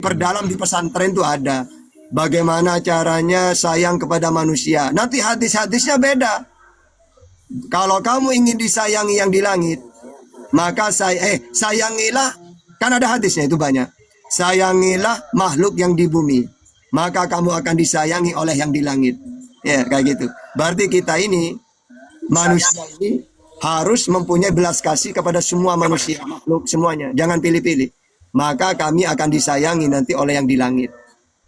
perdalam di pesantren tuh ada. Bagaimana caranya sayang kepada manusia. Nanti hadis-hadisnya beda. Kalau kamu ingin disayangi yang di langit, maka sayangilah, kan ada hadisnya itu banyak. Sayangilah makhluk yang di bumi, maka kamu akan disayangi oleh yang di langit. Ya, kayak gitu. Berarti kita ini, manusia ini harus mempunyai belas kasih kepada semua manusia, makhluk semuanya. Jangan pilih-pilih. Maka kami akan disayangi nanti oleh yang di langit.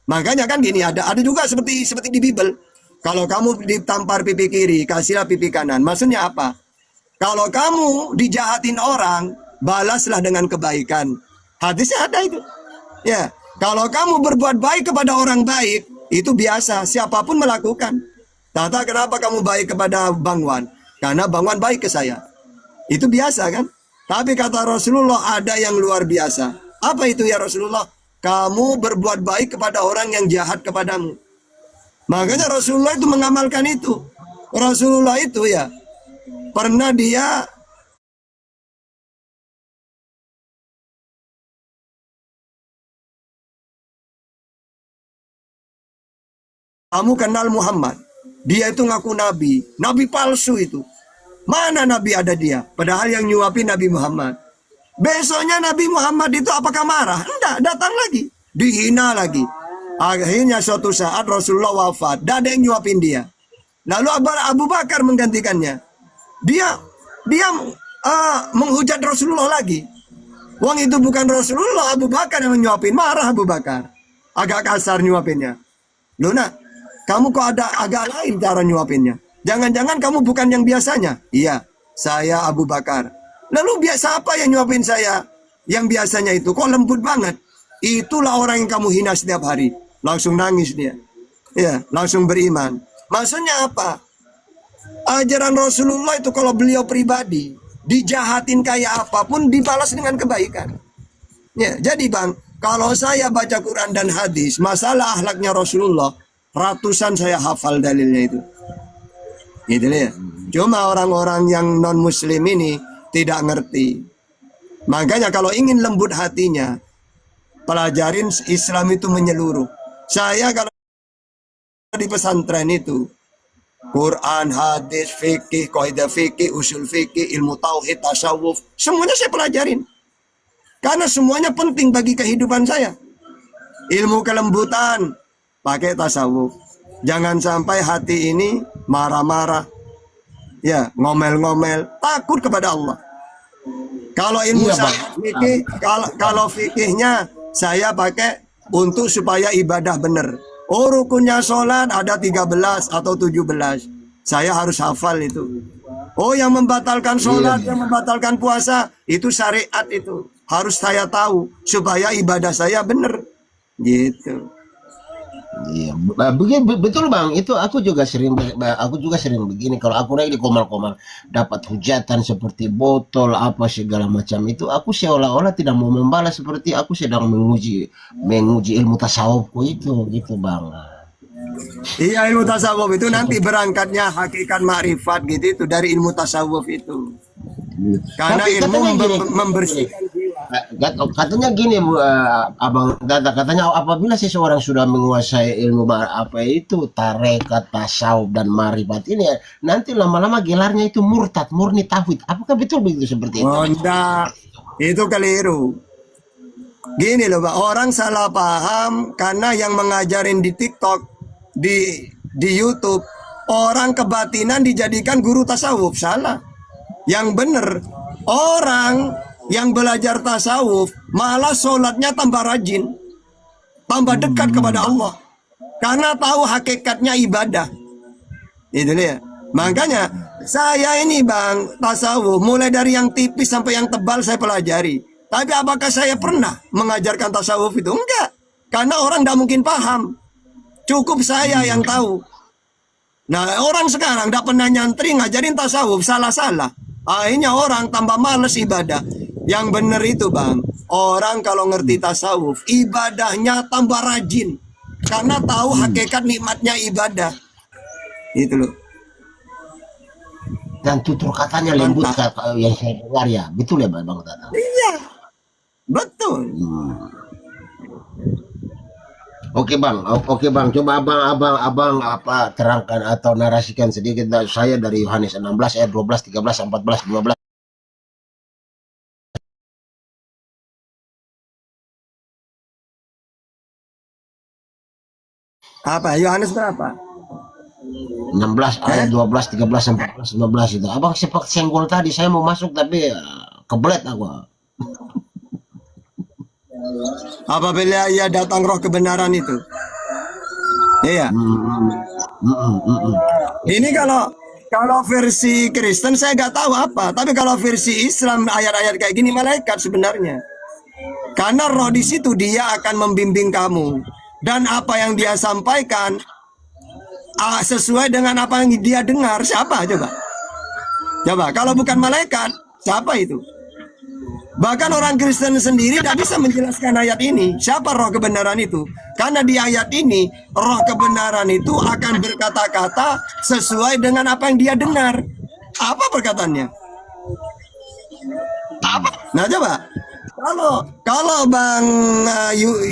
Makanya kan gini, ada juga seperti di Bible. Kalau kamu ditampar pipi kiri, kasihlah pipi kanan. Maksudnya apa? Kalau kamu dijahatin orang, balaslah dengan kebaikan. Hadisnya ada itu. Ya, kalau kamu berbuat baik kepada orang baik, itu biasa, siapapun melakukan. Tata, kenapa kamu baik kepada Bang Wan? Karena Bang Wan baik ke saya. Itu biasa kan? Tapi kata Rasulullah ada yang luar biasa. Apa itu ya Rasulullah? Kamu berbuat baik kepada orang yang jahat kepadamu. Makanya Rasulullah itu mengamalkan itu. Rasulullah itu ya, pernah dia kamu kenal Muhammad. Dia itu ngaku nabi. Nabi palsu itu. Mana nabi ada dia? Padahal yang nyuapin Nabi Muhammad. Besoknya Nabi Muhammad itu apakah marah? Enggak, datang lagi. Dihina lagi. Akhirnya suatu saat Rasulullah wafat. Tidak ada yang nyuapin dia. Lalu Abu Bakar menggantikannya. Dia menghujat Rasulullah lagi. Wong itu bukan Rasulullah, Abu Bakar yang nyuapin. Marah Abu Bakar. Agak kasar nyuapinnya. Loh nak, kamu kok ada agak lain cara nyuapinnya? Jangan-jangan kamu bukan yang biasanya? Iya, saya Abu Bakar. Lalu biasa apa yang nyuapin saya? Yang biasanya itu kok lembut banget. Itulah orang yang kamu hina setiap hari. Langsung nangis dia. Ya, langsung beriman. Maksudnya apa? Ajaran Rasulullah itu kalau beliau pribadi dijahatin kayak apapun dibalas dengan kebaikan. Ya, jadi Bang, kalau saya baca Quran dan hadis, masalah akhlaknya Rasulullah, ratusan saya hafal dalilnya itu. Gitu ya. Cuma orang-orang yang non muslim ini tidak ngerti. Makanya kalau ingin lembut hatinya, pelajarin Islam itu menyeluruh. Saya kalau di pesantren itu, Quran, hadis, fikih, kaidah fikih, usul fikih, ilmu tauhid, tasawuf, semuanya saya pelajarin. Karena semuanya penting bagi kehidupan saya. Ilmu kelembutan, pakai tasawuf. Jangan sampai hati ini marah-marah, ya ngomel-ngomel, takut kepada Allah. Kalau ilmu fikih, kalau fikihnya saya pakai untuk supaya ibadah benar. Oh, rukunnya sholat ada 13 atau 17. Saya harus hafal itu. Oh, yang membatalkan sholat, yang membatalkan puasa, itu syariat itu. Harus saya tahu supaya ibadah saya benar. Gitu. Iya, betul Bang. Itu aku juga sering begini. Kalau aku naik di komal-komal dapat hujatan seperti botol apa segala macam itu, aku seolah-olah tidak mau membalas seperti aku sedang menguji ilmu tasawufku itu, gitu Bang. Iya, ilmu tasawuf itu nanti berangkatnya hakikat makrifat gitu itu dari ilmu tasawuf itu. Karena ilmu membersihkan katanya gini Abang Tata, katanya apabila seseorang sudah menguasai ilmu apa itu tarekat, tasawuf dan marifat ini, nanti lama-lama gelarnya itu murtad, murni tauhid. Apakah betul begitu seperti itu? Oh, enggak. Itu keliru. Gini loh, Pak, orang salah paham karena yang mengajarin di TikTok, di YouTube, orang kebatinan dijadikan guru tasawuf. Salah. Yang benar, orang yang belajar tasawuf malah sholatnya tambah rajin, tambah dekat kepada Allah, karena tahu hakikatnya ibadah. Itu dia. Makanya saya ini Bang, tasawuf mulai dari yang tipis sampai yang tebal saya pelajari. Tapi apakah saya pernah mengajarkan tasawuf itu? Enggak, karena orang tidak mungkin paham. Cukup saya yang tahu. Nah, orang sekarang tidak pernah nyantri ngajarin tasawuf, salah-salah. Akhirnya orang tambah males ibadah. Yang benar itu Bang, orang kalau ngerti tasawuf, ibadahnya tambah rajin. Karena tahu hakikat nikmatnya ibadah. Itu loh. Dan tutur katanya lembut yang saya dengar ya. Betul ya Bang Tata? Iya, betul. Oke bang, oke bang, coba abang apa terangkan atau narasikan sedikit saya dari Yohanes 16 ayat 12, 13, 14, 12. Apa? Yohanes berapa? 16 ayat Eh? 12, 13, 14, 15 itu. Abang sepak senggol tadi saya mau masuk tapi kebelet aku. Apabila ia datang roh kebenaran itu. Iya. Hmm, hmm, hmm, hmm. Ini kalau versi Kristen saya nggak tahu apa, tapi kalau versi Islam ayat-ayat kayak gini malaikat sebenarnya. Karena roh di situ dia akan membimbing kamu dan apa yang dia sampaikan sesuai dengan apa yang dia dengar. Siapa coba? Coba kalau bukan malaikat, siapa itu? Bahkan orang Kristen sendiri tidak bisa menjelaskan ayat ini. Siapa roh kebenaran itu? Karena di ayat ini, roh kebenaran itu akan berkata-kata sesuai dengan apa yang dia dengar. Apa perkataannya? Nah coba, kalau Bang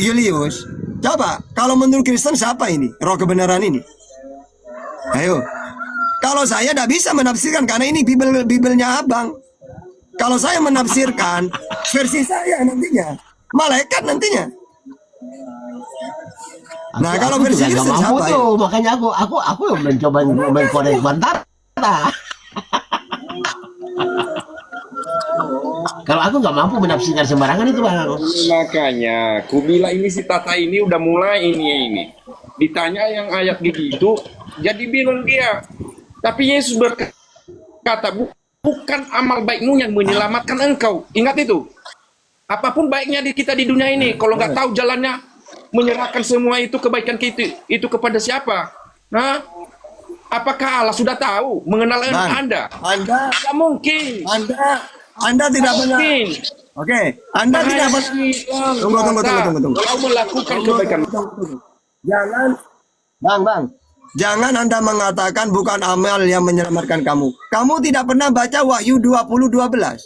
Julius, coba kalau menurut Kristen siapa ini? Roh kebenaran ini? Ayo. Kalau saya tidak bisa menafsirkan karena ini Bibelnya Abang. Kalau saya menafsirkan versi saya nantinya, malaikat nantinya. Nah, kalau Aku versi juga nggak Kristen mampu siapa ya? tuh, makanya aku mencoba mengkorek mantap. Kalau aku nggak mampu menafsirkan sembarangan itu bang. Makanya, ku bilang ini si Tata ini udah mulai ini. Ditanya yang ayat begitu, jadi bingung dia. Tapi Yesus berkata, bukan amal baikmu yang menyelamatkan engkau. Ingat itu. Apapun baiknya di kita di dunia ini, kalau nggak tahu jalannya, menyerahkan semua itu kebaikan kita itu kepada siapa? Nah, apakah Allah sudah tahu mengenal Bang, Anda? Anda, Tidak mungkin. Anda tidak benar. Mungkin. Oke, Anda tidak benar. Tunggu. Kalau melakukan kebaikan, Jangan, Bang. Jangan Anda mengatakan bukan amal yang menyelamatkan kamu. Kamu tidak pernah baca Wahyu 20:12.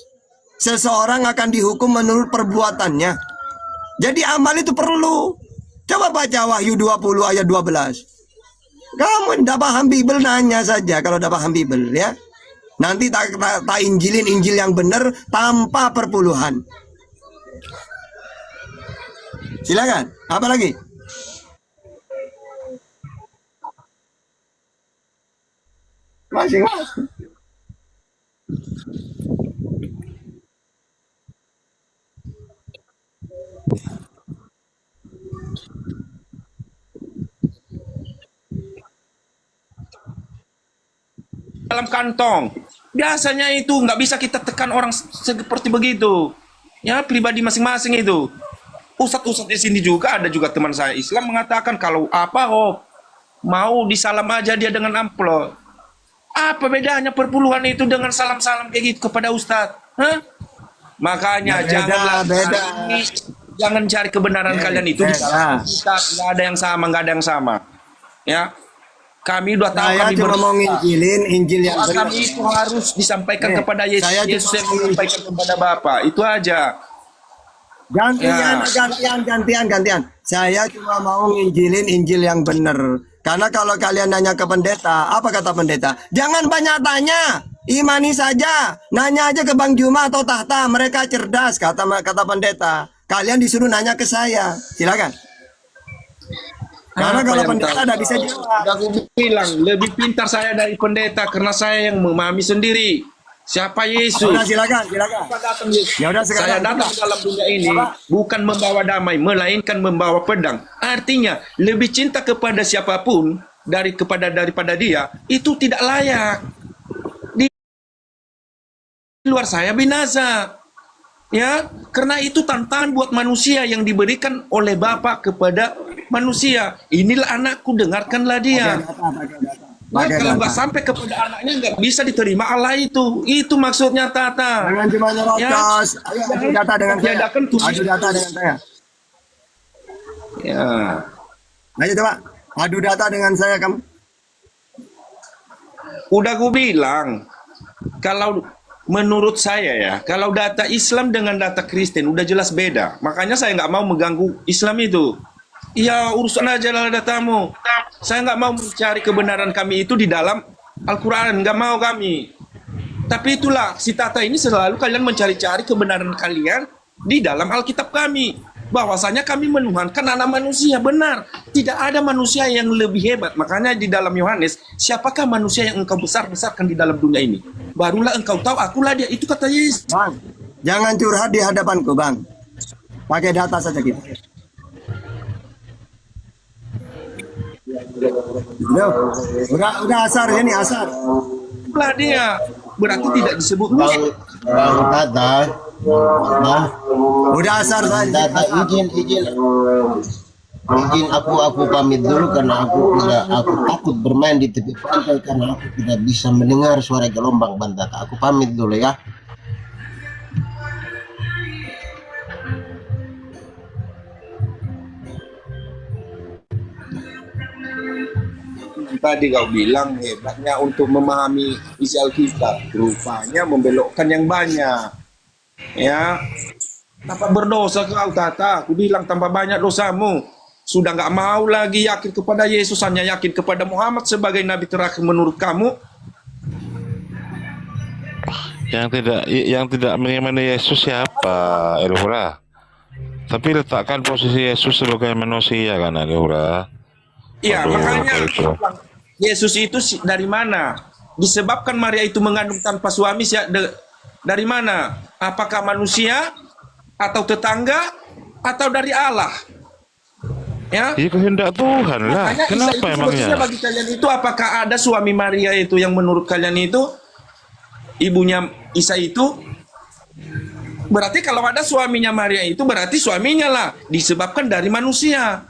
Seseorang akan dihukum menurut perbuatannya. Jadi amal itu perlu. Coba baca Wahyu 20 ayat 12. Kamu tidak paham Bibel nanya saja kalau tidak paham Bibel ya. Nanti tak injilin Injil yang benar tanpa perpuluhan. Silakan. Apa lagi? Masing-masing. dalam kantong. Biasanya itu nggak bisa kita tekan orang seperti begitu. Ya, pribadi masing-masing itu. Ustadz-ustadz di sini juga ada juga teman saya Islam mengatakan kalau mau disalam aja dia dengan amplop. Apa bedanya perpuluhan itu dengan salam-salam kayak gitu kepada Ustadz? Hah? Makanya Beda. jangan cari kebenaran kalian itu. Nggak ada yang sama, nggak ada yang sama. Ya, kami udah tahu Saya kami cuma mau nginjilin Injil yang benar. kami itu harus disampaikan kepada Yesus. Saya Yesus cuma yang menyampaikan kepada Bapa. Itu aja. Gantian. Saya cuma mau nginjilin Injil yang benar. Karena kalau kalian nanya ke pendeta, apa kata pendeta? Jangan banyak tanya, imani saja. Nanya aja ke Bang Juma atau Tahta, mereka cerdas, kata pendeta. Kalian disuruh nanya ke saya. Silakan. Karena Apa kalau yang pendeta tahu? tidak bisa jawab. Udah aku bilang, lebih pintar saya dari pendeta karena saya yang memahami sendiri. Siapa Yesus? Udah, silakan. Ya udah Saya sekarang. datang dalam dunia ini bukan membawa damai, melainkan membawa pedang. Artinya, lebih cinta kepada siapapun daripada dia, itu tidak layak. Di luar saya binasa. Ya, karena itu tantangan buat manusia yang diberikan oleh Bapa kepada manusia. Inilah anakku, dengarkanlah dia. Nah, kalau nggak sampai kepada anaknya nggak bisa diterima Allah itu. Itu maksudnya Tata. Jangan cuma nyerocos. Ayo adu data dengan saya. Tiadakan tulis. Adu data dengan saya. Ya. Ayo coba. Adu data dengan saya kamu. Udah gue bilang, kalau menurut saya ya, kalau data Islam dengan data Kristen udah jelas beda. Makanya saya nggak mau mengganggu Islam itu. Ya urusan aja lah datamu. Saya nggak mau mencari kebenaran kami itu di dalam Al-Quran, nggak mau kami. Tapi itulah si Tata ini selalu kalian mencari-cari kebenaran kalian di dalam Alkitab kami. Bahwasanya kami menuhankan anak manusia, benar. Tidak ada manusia yang lebih hebat. Makanya di dalam Yohanes, siapakah manusia yang engkau besar-besarkan di dalam dunia ini? Barulah engkau tahu, akulah dia. Itu kata Yesus. Bang, jangan curhat di hadapanku, Bang. Pakai data saja kita. Udah asar ini asar. Itulah dia. Berarti tidak disebut Bang, Bang Tata, nah, Udah asar Bang saja. Tata izin aku pamit dulu karena aku takut bermain di tepi pantai karena aku tidak bisa mendengar suara gelombang, Bang Tata. Aku pamit dulu ya. tadi kau bilang hebatnya untuk memahami isi Alkitab. Rupanya membelokkan yang banyak. Ya, tanpa berdosa kau Tata. Aku bilang tanpa banyak dosamu. Sudah nggak mau lagi yakin kepada Yesus, hanya yakin kepada Muhammad sebagai nabi terakhir menurut kamu. Yang tidak mengimani Yesus siapa, Elhura? Tapi letakkan posisi Yesus sebagai manusia kan, Elhura? Iya, Aduh, makanya apa itu? Yesus itu dari mana? Disebabkan Maria itu mengandung tanpa suami dari mana? Apakah manusia atau tetangga atau dari Allah? Ya. Iya kehendak Tuhan lah. Makanya Isa Kenapa itu emangnya? sebetulnya bagi kalian itu apakah ada suami Maria itu yang menurut kalian itu ibunya Isa itu? Berarti kalau ada suaminya Maria itu berarti suaminya lah disebabkan dari manusia.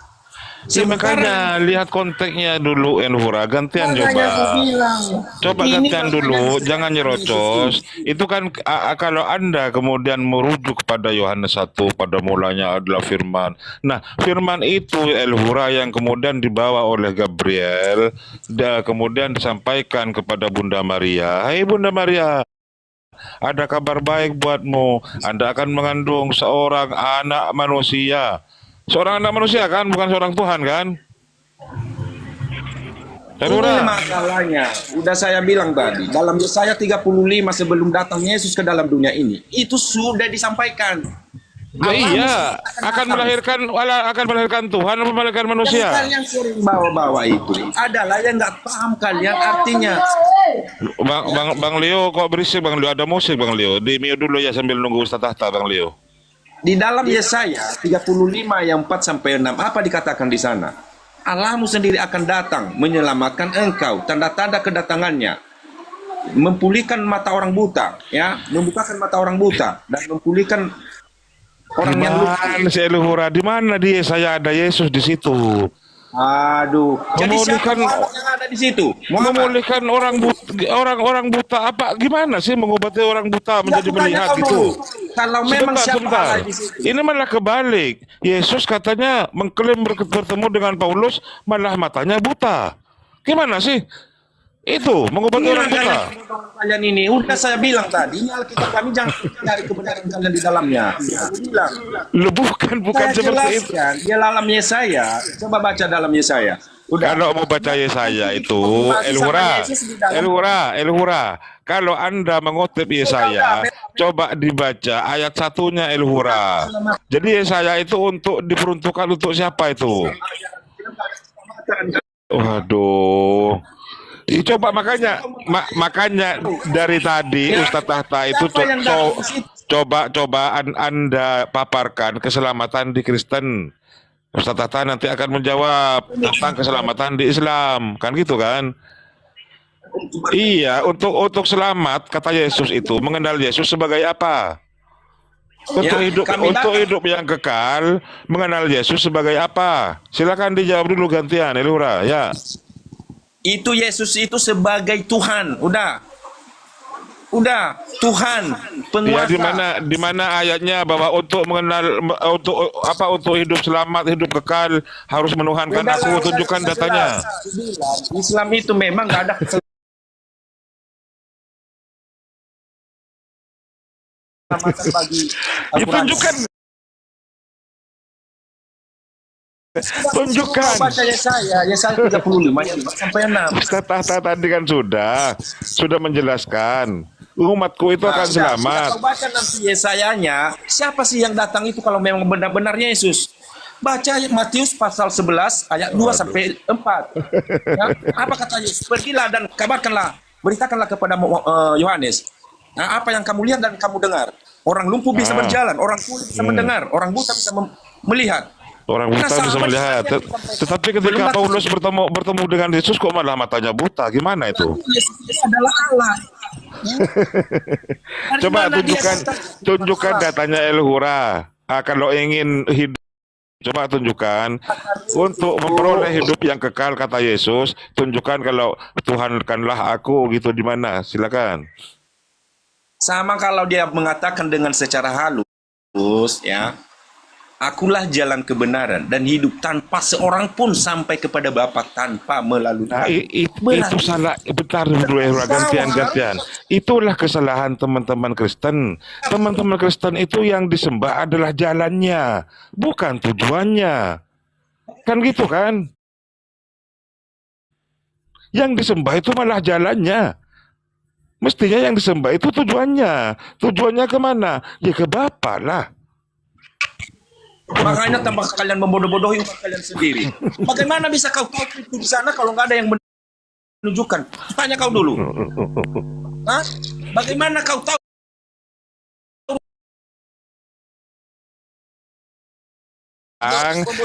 Ya, makanya lihat konteksnya dulu, Elhura. Gantian coba. Coba gantian dulu, jangan nyerocos. Itu kan kalau Anda kemudian merujuk pada Yohanes 1, pada mulanya adalah firman. Nah, firman itu Elhura yang kemudian dibawa oleh Gabriel, dan kemudian disampaikan kepada Bunda Maria. Hai Bunda Maria, ada kabar baik buatmu. Anda akan mengandung seorang anak manusia. Seorang anak manusia kan, bukan seorang Tuhan kan? Ini masalahnya. Udah saya bilang tadi, dalam Yesaya 35 sebelum datang Yesus ke dalam dunia ini, itu sudah disampaikan. Ya iya, akan melahirkan Tuhan atau melahirkan manusia? Yang kalian sering bawa-bawa itu adalah yang nggak paham kalian artinya. Bang Leo kok berisik Bang Leo, ada musik Bang Leo. Di mute dulu ya sambil nunggu Ustaz Tahta Bang Leo. Di dalam Yesaya 35 yang 4 sampai 6 apa dikatakan di sana? Allahmu sendiri akan datang menyelamatkan engkau, tanda-tanda kedatangannya, memulihkan mata orang buta, ya, membukakan mata orang buta dan memulihkan orang yang lupa. Si Elhura di mana dia? Saya ada Yesus di situ. Aduh, jadi siapa Memulihkan yang ada di situ? Muhammad. memulihkan orang buta apa gimana sih mengobati orang buta menjadi Enggak, melihat kamu. itu? Kalau memang siapa Allah di situ? Ini malah kebalik. Yesus katanya mengklaim bertemu dengan Paulus, malah matanya buta. Gimana sih? Itu mengobati orang buta. Kalian ini udah saya bilang tadi, ini Alkitab kami jangan cari kebenaran kalian di dalamnya. Aku bilang. Lu bukan Saya seperti itu. jelaskan di dalam Yesaya. Coba baca dalam Yesaya. Udah. Kalau mau baca Yesaya itu, Elhura. Kalau Anda mengutip Yesaya, coba dibaca ayat satunya Elhura. Jadi Yesaya itu diperuntukkan untuk siapa itu? Waduh. Coba makanya dari tadi Ustadz Tahta itu coba Anda paparkan keselamatan di Kristen. Ustadz Tahta nanti akan menjawab tentang keselamatan di Islam, kan gitu kan? Iya, untuk selamat kata Yesus itu mengenal Yesus sebagai apa? Untuk hidup yang kekal, mengenal Yesus sebagai apa? Silakan dijawab dulu gantian, Elhura, ya. Itu Yesus itu sebagai Tuhan, udah Tuhan penguasa. Ya di mana ayatnya bahwa untuk mengenal untuk hidup selamat, hidup kekal harus menuhankan aku, tunjukkan datanya. Islam itu memang nggak ada keselamatan bagi Ditunjukkan Tunjukkan. Mau baca Yesaya 35 ayat 5 sampai 6. Tahta tadi kan sudah menjelaskan umatku itu akan Sudah selamat. kau baca nanti Yesayanya, siapa sih yang datang itu kalau memang benar-benar Yesus? Baca Matius pasal 11 ayat 2 sampai 4. Ya, apa kata Yesus? Pergilah dan kabarkanlah, beritakanlah kepada Yohanes. Nah, apa yang kamu lihat dan kamu dengar? Orang lumpuh bisa berjalan, orang tuli bisa mendengar, orang buta bisa melihat. Orang buta Nah, bisa sama melihat. saja disampaikan. Tetapi ketika Belum Paulus bertemu dengan Yesus kok malah matanya buta? Gimana itu? Yesus adalah Allah. Dari Coba mana dia tunjukkan datang? datanya El Hura. Kalau ingin hidup, coba tunjukkan untuk memperoleh hidup yang kekal, kata Yesus. Tunjukkan kalau Tuhankanlah aku gitu di mana? Silakan. Sama kalau dia mengatakan dengan secara halus, ya, akulah jalan kebenaran dan hidup, tanpa seorang pun sampai kepada Bapa tanpa melalui Nah, aku. itu salah. Bentar dulu, gantian. Itulah kesalahan teman-teman Kristen. Teman-teman Kristen itu yang disembah adalah jalannya, bukan tujuannya. Kan gitu kan? Yang disembah itu malah jalannya. Mestinya yang disembah itu tujuannya. Tujuannya kemana? Ya ke Bapa lah. Makanya tambah kalian membodoh-bodohi umat kalian sendiri. Bagaimana bisa kau tahu itu di sana kalau nggak ada yang menunjukkan? Tanya kau dulu. Hah? Bagaimana kau tahu?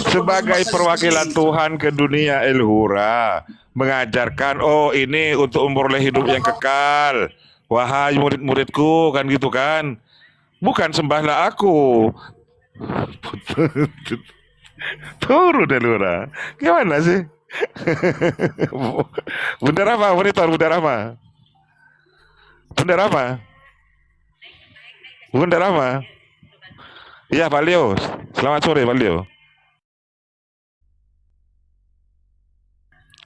Sebagai perwakilan Tuhan ke dunia, El Hura mengajarkan, oh ini untuk memperoleh hidup yang kekal, wahai murid-muridku, kan gitu kan, bukan sembahlah aku. Turun El Hura, gimana sih? Bunda Rama, monitor Bunda Rama, Bunda Rama, Bunda Rama. Iya, Pak Leo. Selamat sore, Pak Leo.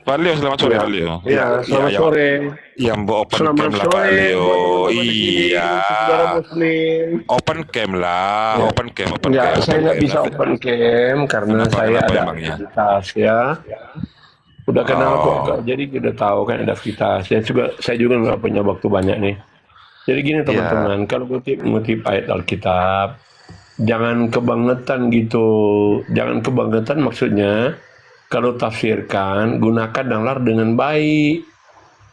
Pak Leo, selamat sore, Pak Leo. Iya, selamat sore. Ya, Mbok open Selamat cam lah, Pak sore Leo. buat teman-teman di sini, Iya. saudara muslim. Open cam lah, open cam. Ya, saya nggak bisa open cam karena saya Kenapa ada emangnya? aktivitas ya. Udah kenal Oh. kok, jadi udah tahu kan ada aktivitas. Saya juga nggak punya waktu banyak nih. Jadi gini teman-teman, kalau ngutip ayat Alkitab, jangan kebangetan gitu. Jangan kebangetan maksudnya, kalau tafsirkan, gunakan nalar dengan baik.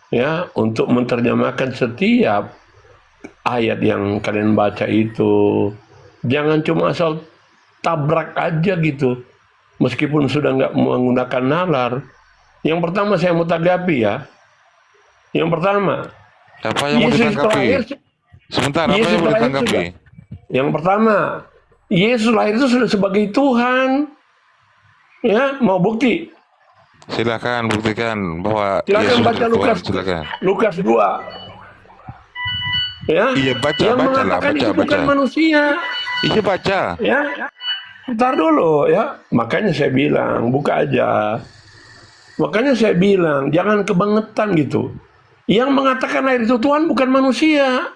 Ya, untuk menerjemahkan setiap ayat yang kalian baca itu. Jangan cuma asal tabrak aja gitu. Meskipun sudah nggak menggunakan nalar. Yang pertama saya mau tanggapi ya. Yang pertama, Apa yang mau ditanggapi? Sebentar, apa yang mau ditanggapi? Yang pertama, Yesus lahir itu sudah sebagai Tuhan. Ya, mau bukti? Silakan buktikan bahwa Silakan Yesus baca adalah Lukas, Tuhan. Silakan. Lukas 2. Ya, Iya, baca, yang baca lah, mengatakan baca, itu bukan baca. manusia. Iya, baca. Ya, ntar dulu ya. Makanya saya bilang buka aja. Makanya saya bilang jangan kebangetan gitu. Yang mengatakan lahir itu Tuhan bukan manusia.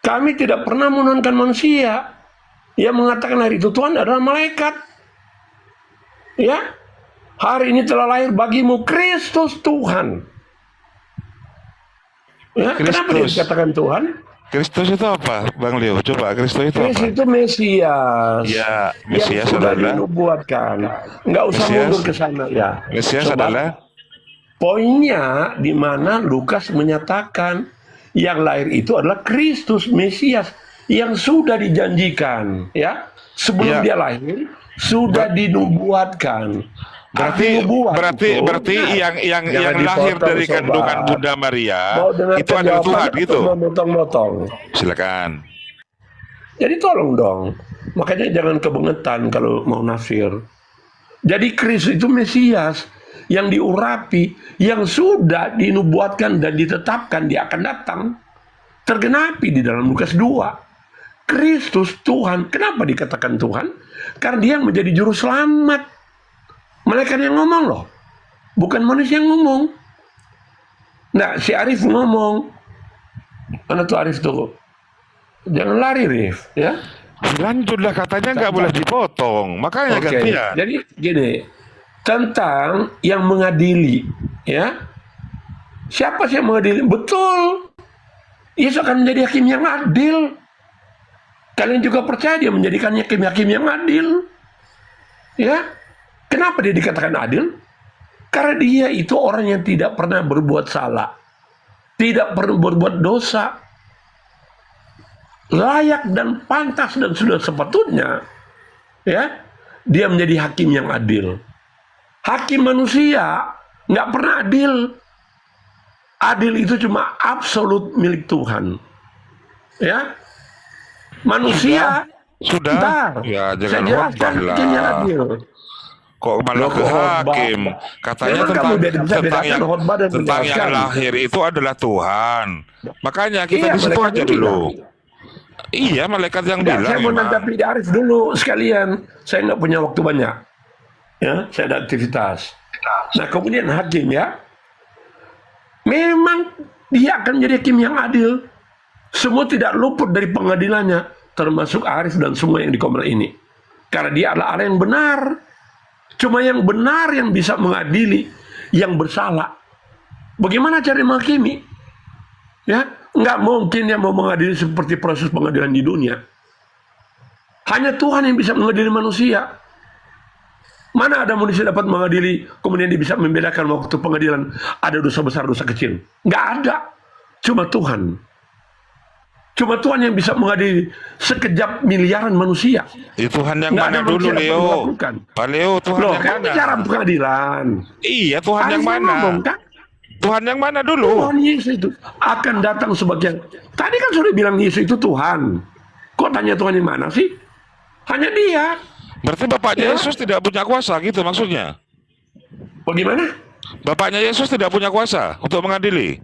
Kami tidak pernah menurunkan manusia. Yang mengatakan lahir itu Tuhan adalah malaikat. Ya, hari ini telah lahir bagimu Kristus Tuhan. Ya, kenapa dia Kristus. dikatakan Tuhan? Kristus itu apa, Bang Leo? Coba, Kristus itu Kristus apa? itu Mesias. Ya, Yang Mesias sudah adalah dinubuatkan. Nggak usah Mesias. mundur ke sana ya. Mesias Coba. adalah Poinnya di mana Lukas menyatakan yang lahir itu adalah Kristus Mesias yang sudah dijanjikan ya. Sebelum Ya. dia lahir sudah dinubuatkan. berarti Nubuat itu, yang jangan lahir dipotong, dari sobat. kandungan Bunda Maria Mau dengarkan itu adalah jawaban Tuhan atau gitu. mau motong-motong? Silakan. Jadi tolong dong. Makanya jangan kebangetan kalau mau nafsir. Jadi Kristus itu Mesias yang diurapi, yang sudah dinubuatkan dan ditetapkan dia akan datang. Tergenapi di dalam Lukas 2. Kristus Tuhan. Kenapa dikatakan Tuhan? Karena dia yang menjadi juru selamat. Malaikat yang ngomong loh. Bukan manusia yang ngomong. Nah, si Arif ngomong. Mana tuh Arif tuh? Jangan lari, Rif. Ya. Lanjutlah, katanya nggak boleh dipotong. Makanya Oke, gantian. jadi gini, tentang yang mengadili, ya. Siapa sih yang mengadili? Betul. Yesus akan menjadi hakim yang adil. Kalian juga percaya dia menjadikan hakim-hakim yang adil. Ya. Kenapa dia dikatakan adil? Karena dia itu orang yang tidak pernah berbuat salah. Tidak pernah berbuat dosa. Layak dan pantas dan sudah sepatutnya, ya, dia menjadi hakim yang adil. Hakim manusia nggak pernah adil. Adil itu cuma absolut milik Tuhan. Ya, manusia. Sudah? Bentar, Ya, saya jangan jelaskan khotbah hakim yang lah. adil. Kok malah Loh, ke kok khotbah? hakim? Katanya Memang tentang kamu bisa tentang bedakan yang khotbah dan tentang yang menjelaskan. lahir itu adalah Tuhan. Makanya kita Iya, di situ malaikat aja yang dulu. bilang. Iya, malaikat yang Enggak, bilang saya mau memang. nanggapi di Arif dulu sekalian. Saya nggak punya waktu banyak. Ya, saya ada aktivitas. Nah, kemudian hakim, ya. Memang dia akan menjadi hakim yang adil. Semua tidak luput dari pengadilannya, termasuk Arif dan semua yang di Komel ini. Karena dia adalah Allah yang benar. Cuma yang benar yang bisa mengadili yang bersalah. Bagaimana cara menghakimi? Ya, nggak mungkin dia mau mengadili seperti proses pengadilan di dunia. Hanya Tuhan yang bisa mengadili manusia. Mana ada manusia dapat mengadili, kemudian dia bisa membedakan waktu pengadilan ada dosa besar, dosa kecil. Nggak ada. Cuma Tuhan. Cuma Tuhan yang bisa mengadili sekejap miliaran manusia. Tuhan yang Nggak mana ada dulu, manusia yang dapat Leo? melakukan. Pak Leo, Tuhan Loh, yang kan mana? bicara pengadilan. Iya, Tuhan yang Saya mana? ngomong, kan? Tuhan yang mana dulu? Tuhan Yesus itu akan datang sebagai. Tadi kan sudah bilang Yesus itu Tuhan. Kok tanya Tuhan yang mana sih? Hanya dia. Berarti Bapaknya Ya. Yesus tidak punya kuasa gitu maksudnya? Bagaimana? Bapaknya Yesus tidak punya kuasa untuk mengadili?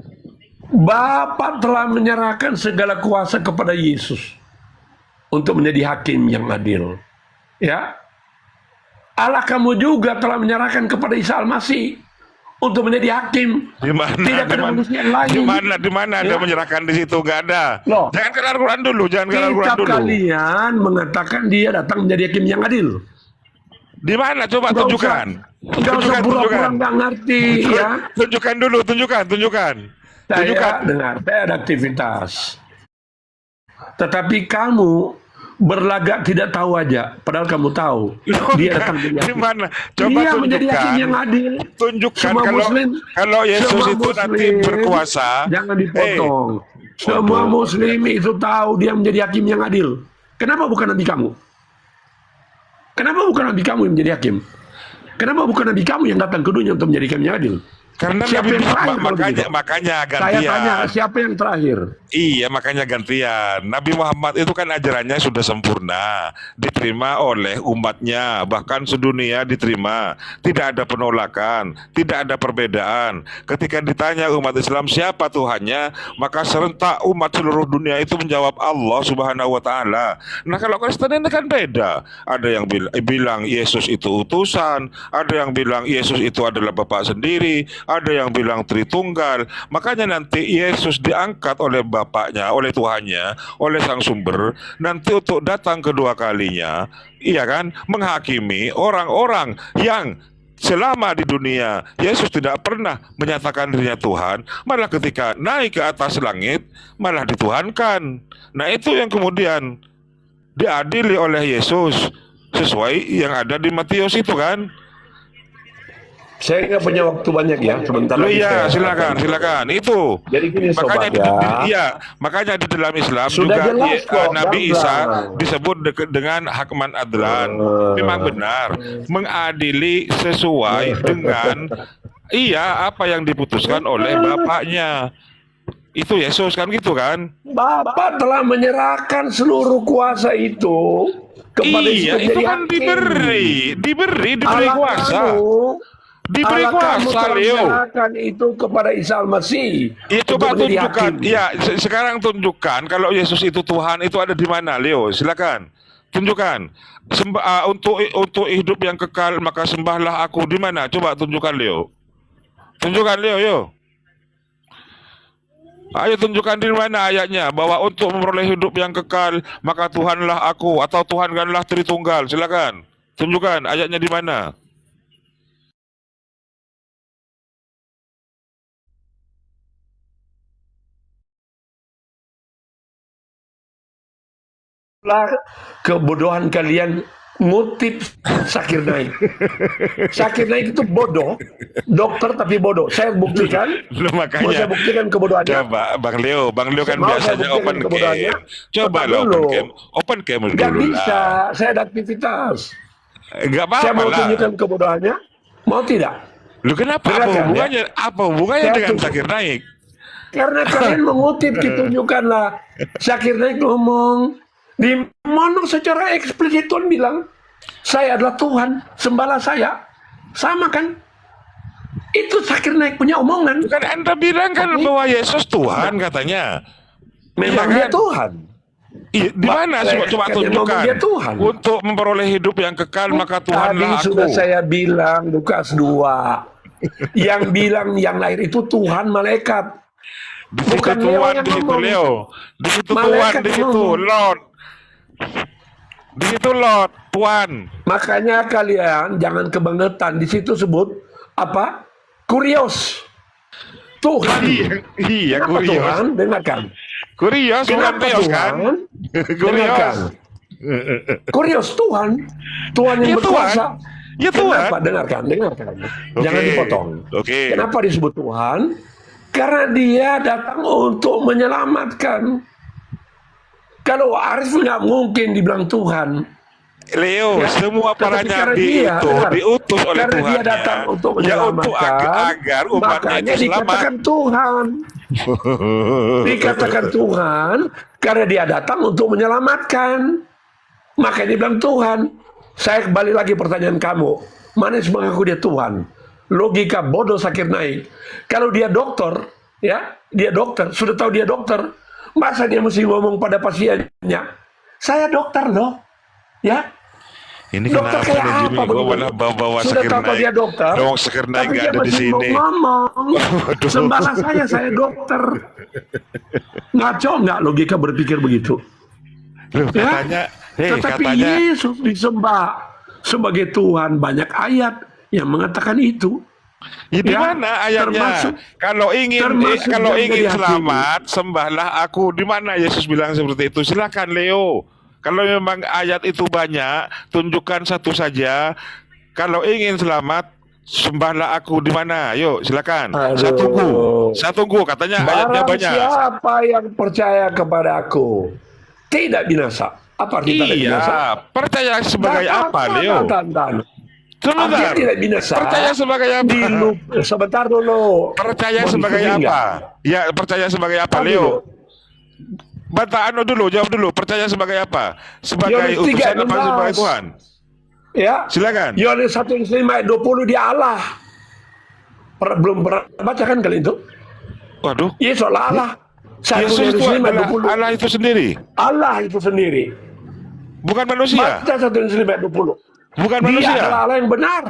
Bapa telah menyerahkan segala kuasa kepada Yesus untuk menjadi hakim yang adil. Ya. Allah kamu juga telah menyerahkan kepada Isa Al-Masih untuk menjadi hakim. Di mana? Tidak ada manusia yang lain. Di mana Anda Ya. menyerahkan di situ? Gak ada. Loh. Jangan ke Al-Quran dulu, jangan ke Al-Quran Kitab dulu. kalian mengatakan dia datang menjadi hakim yang adil. Di mana? Coba Nggak tunjukkan. Enggak usah pura-pura nggak ngerti, ya. Tunjukkan dulu, tunjukkan. Tunjukkan. Dengar, saya ada aktivitas. Tetapi kamu berlagak tidak tahu aja, padahal kamu tahu. Dia datang menjadi Di hakim. mana? Coba Dia menjadi hakim tunjukkan. yang adil. Tunjukkan Semua kalau Muslim, Yesus semua itu nanti Muslim, berkuasa. Jangan dipotong. Semua Muslim itu tahu dia menjadi hakim yang adil. Kenapa bukan nabi kamu? Kenapa bukan nabi kamu yang menjadi hakim? Kenapa bukan nabi kamu yang datang ke dunia untuk menjadi hakim yang adil? Karena Siapa Nabi yang terakhir kalau begitu? makanya Saya gantian. tanya, siapa yang terakhir? Iya, makanya gantian. Nabi Muhammad itu kan ajarannya sudah sempurna, diterima oleh umatnya, bahkan sedunia diterima. Tidak ada penolakan, tidak ada perbedaan. Ketika ditanya umat Islam siapa Tuhannya, maka serentak umat seluruh dunia itu menjawab Allah Subhanahu wa taala. Nah, kalau Kristen ini kan beda. Ada yang bilang Yesus itu utusan, ada yang bilang Yesus itu adalah Bapa sendiri, ada yang bilang Tritunggal. Makanya nanti Yesus diangkat oleh Bapaknya, oleh Tuhannya, oleh Sang Sumber, nanti untuk datang kedua kalinya, iya kan, menghakimi orang-orang yang selama di dunia Yesus tidak pernah menyatakan dirinya Tuhan, malah ketika naik ke atas langit malah dituhankan. Nah, itu yang kemudian diadili oleh Yesus sesuai yang ada di Matius itu kan. Saya nggak punya waktu banyak ya, sebentar Loh, lagi iya, saya akan- silakan. Itu. Jadi gini, Makanya sobat, ya. iya, makanya di dalam Islam Sudah juga jelas kok, Nabi gamblang. Isa disebut dengan Hakman Adlan. Memang benar, mengadili sesuai dengan apa yang diputuskan oleh Bapaknya. Itu Yesus kan gitu kan? Bapak telah menyerahkan seluruh kuasa itu kepada Iya, Yesus itu menjadi kan hakim. diberi Allah kuasa. kamu- Diberi Allah kamu kuasa, telah Leo. menyerahkan itu kepada Isa Al-Masih. Ya, coba untuk menjadi tunjukkan. hakim. Ya, sekarang tunjukkan kalau Yesus itu Tuhan itu ada di mana, Leo? Silakan. Tunjukkan. Untuk hidup yang kekal maka sembahlah aku di mana? Coba tunjukkan, Leo. Tunjukkan, Leo, yo. Ayo tunjukkan di mana ayatnya bahwa untuk memperoleh hidup yang kekal maka Tuhanlah aku atau Tuhankanlah Tritunggal. Silakan. Tunjukkan ayatnya di mana. Lah, kebodohan kalian ngutip Zakir Naik. Zakir Naik itu bodoh, dokter tapi bodoh. Saya buktikan. Lu Mau saya makanya buktikan kebodohannya. coba Bang Leo kan Mau saya biasanya buktikan open kebodohannya. cam. Coba Tetap lo dulu. open cam Nggak dulu bisa, lah. saya ada aktivitas. Enggak Saya apa-apa mau lah. tunjukkan kebodohannya. Mau tidak? Lu kenapa? Apa Dengarkan, hubungannya? Apa hubungannya Saya dengan tunggu. Zakir Naik? Karena kalian mengutip, ditunjukkanlah. Zakir Naik ngomong. Di mana secara eksplisit Tuhan bilang, saya adalah Tuhan, sembahlah saya. Sama kan? Itu Zakir Naik punya omongan. Kan Anda bilang kan Oke. bahwa Yesus Tuhan katanya. Memang Iya dia kan? Tuhan. Iya, di mana? Coba Kalian tunjukkan. ngomong dia Tuhan. Untuk memperoleh hidup yang kekal maka Tadi Tuhanlah aku. sudah saya bilang Lukas 2. Yang bilang yang lahir itu Tuhan malaikat. Di situ Bukan Leo Tuhan, yang di situ ngomong. Leo. Di situ Tuhan, Malaikat di situ ngomong. Lord. Di situ Lord, Tuhan. Makanya kalian jangan kebangetan. Di situ sebut apa? Kurios. Tuhan. Iya, Kenapa kurios. Tuhan? Dengarkan. Kurios bukan Kenapa Theos kan? Tuhan? Kurios. Dengarkan. Kurios Tuhan. Tuhan yang Ya, berkuasa. Tuhan. Ya, Tuhan. Kenapa? Dengarkan. Jangan Oke. dipotong. Oke. Kenapa disebut Tuhan? Karena dia datang untuk menyelamatkan. Kalau Arif nggak mungkin dibilang Tuhan. Leo, Ya, semua para tetapi karena nabi dia, itu dengar, diutus oleh karena Tuhan. dia datang untuk Ya, untuk menyelamatkan, agar umatnya makanya itu selamat. dikatakan Tuhan. Dikatakan Tuhan karena dia datang untuk menyelamatkan. Makanya dibilang Tuhan. Saya kembali lagi pertanyaan kamu. Mana yang mengaku dia Tuhan? Logika bodoh Zakir Naik. Kalau dia dokter, ya, dia dokter, sudah tahu dia dokter, masa dia mesti ngomong pada pasiennya, saya dokter loh, ya. Ini Dokter kenapa kayak nih Jimmy? apa Gue begitu? malah bawa Sudah Zakir tahu Naik. dia dokter, Dong, Zakir Naik tapi gak dia ada di masih mau sini. ngomong. Waduh. Sembahlah saya dokter. Ngaco nggak logika berpikir begitu? Loh, Ya? katanya, Tetapi katanya, Yesus disembah sebagai Tuhan, banyak ayat yang mengatakan itu. ya di Ya, mana ayatnya? termasuk- Kalau ingin termasuk kalau yang ingin dari hati. selamat, sembahlah aku. Di mana Yesus bilang seperti itu? Silakan Leo. Kalau memang ayat itu banyak, tunjukkan satu saja. Kalau ingin selamat, sembahlah aku. Di mana? Yuk, silakan. Saya tunggu. Saya tunggu. Katanya ayatnya Barang banyak. siapa yang percaya kepada aku tidak binasa. Apa arti tidak binasa? Iya, percaya sebagai Tahan, apa, tahan, Leo? tahan, tahan. Sebentar. Artinya tidak binasa. Percaya sebagai apa? Sebentar dulu. Percaya Mau sebagai diskusi apa? nggak? Ya, percaya sebagai apa, Tahan Leo? dulu. Bantah dulu, jawab dulu. Percaya sebagai apa? Sebagai Yohanes 3 utusan apa sebagai 16. Tuhan? Ya. Silakan. Yohanes 1:5 ayat 20 dia Allah. Belum pernah baca kan kali itu? Waduh. Yesus adalah Allah. Yesus itu 1:5 ayat adalah 20. Allah itu sendiri, Allah itu sendiri. bukan manusia. Baca 1:5 ayat 20. Bukan Dia manusia. adalah Allah yang benar.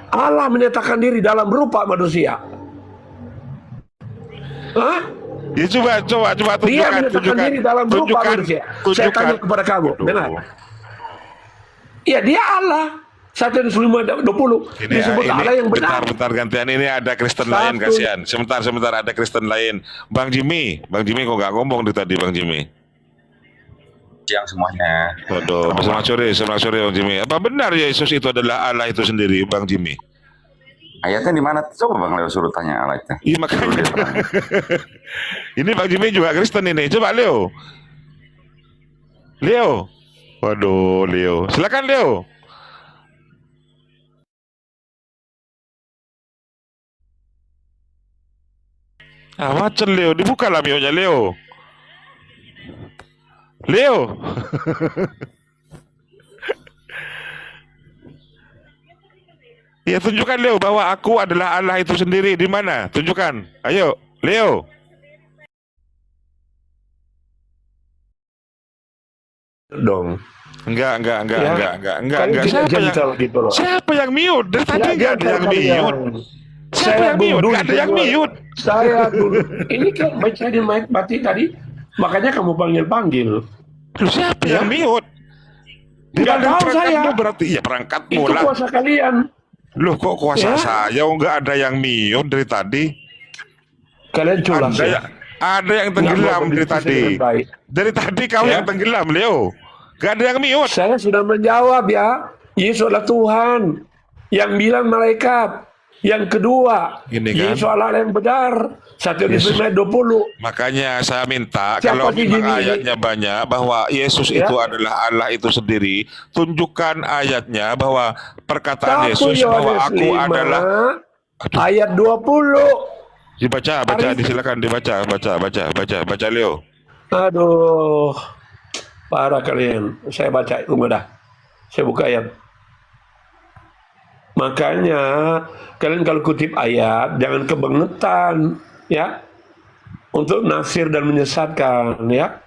Allah menyatakan diri dalam rupa manusia. Hah? Ya coba Dia tunjukkan, menyatakan diri dalam rupa manusia. Saya tanya kepada kamu, Waduh. dengar. Ya dia Allah. 1:5 ayat 20 Ini, disebut ini Allah yang benar. bentar gantian, ini ada Kristen Satu. lain, kasihan. Sebentar ada Kristen lain. Bang Jimmy kok nggak ngomong dari tadi, Bang Jimmy? Siang semuanya. Waduh, selamat sore Bang Jimmy. Apa benar Yesus itu adalah Allah itu sendiri, Bang Jimmy? Ayatnya di mana? Coba Bang Leo suruh tanya ayatnya. Iya makanya. Ini Bang Jimmy juga Kristen ini. Coba Leo. Waduh, Leo. Silakan Leo. Macam Leo, dibuka lah mionya Leo. Ya tunjukkan Leo bahwa aku adalah Allah itu sendiri. Di mana? Tunjukkan. Ayo, Leo. Dong. Enggak. Kalian tidak Siapa gentle gitu loh. siapa yang mute? Dari tadi enggak ada yang mute. Siapa yang mute? Gak ada yang mute. Saya dulu. Ini kan baca di mic Bati tadi. Makanya kamu panggil-panggil. Lu siapa yang mute? Nggak Dibanding tahu saya. perangkatmu berarti ya perangkatmu Itu lah. kuasa kalian. Loh kok kuasa Ya. saya? Oh, nggak ada yang mute dari tadi. Kalian culas Ada ya. yang ada yang tenggelam mau dari berdiskusi tadi. dengan baik. Dari tadi kau Ya. yang tenggelam, Leo. Gak ada yang mute. Saya sudah menjawab ya. Yesus adalah Tuhan. Yang bilang malaikat. Yang kedua, Gini kan? Yesus adalah yang benar. 1 Yohanes 5:20. Makanya saya minta Siapa kalau sih memang gini? ayatnya banyak bahwa Yesus Ya. itu adalah Allah itu sendiri, tunjukkan ayatnya bahwa perkataan 1 Yesus bahwa Yohanes aku 5 adalah ayat 20. dibaca silakan dibaca baca Leo. Aduh, parah kalian. Saya baca, tunggu dah. Saya buka ayat. Makanya kalian kalau kutip ayat jangan kebangetan, ya, untuk nafsir dan menyesatkan, ya.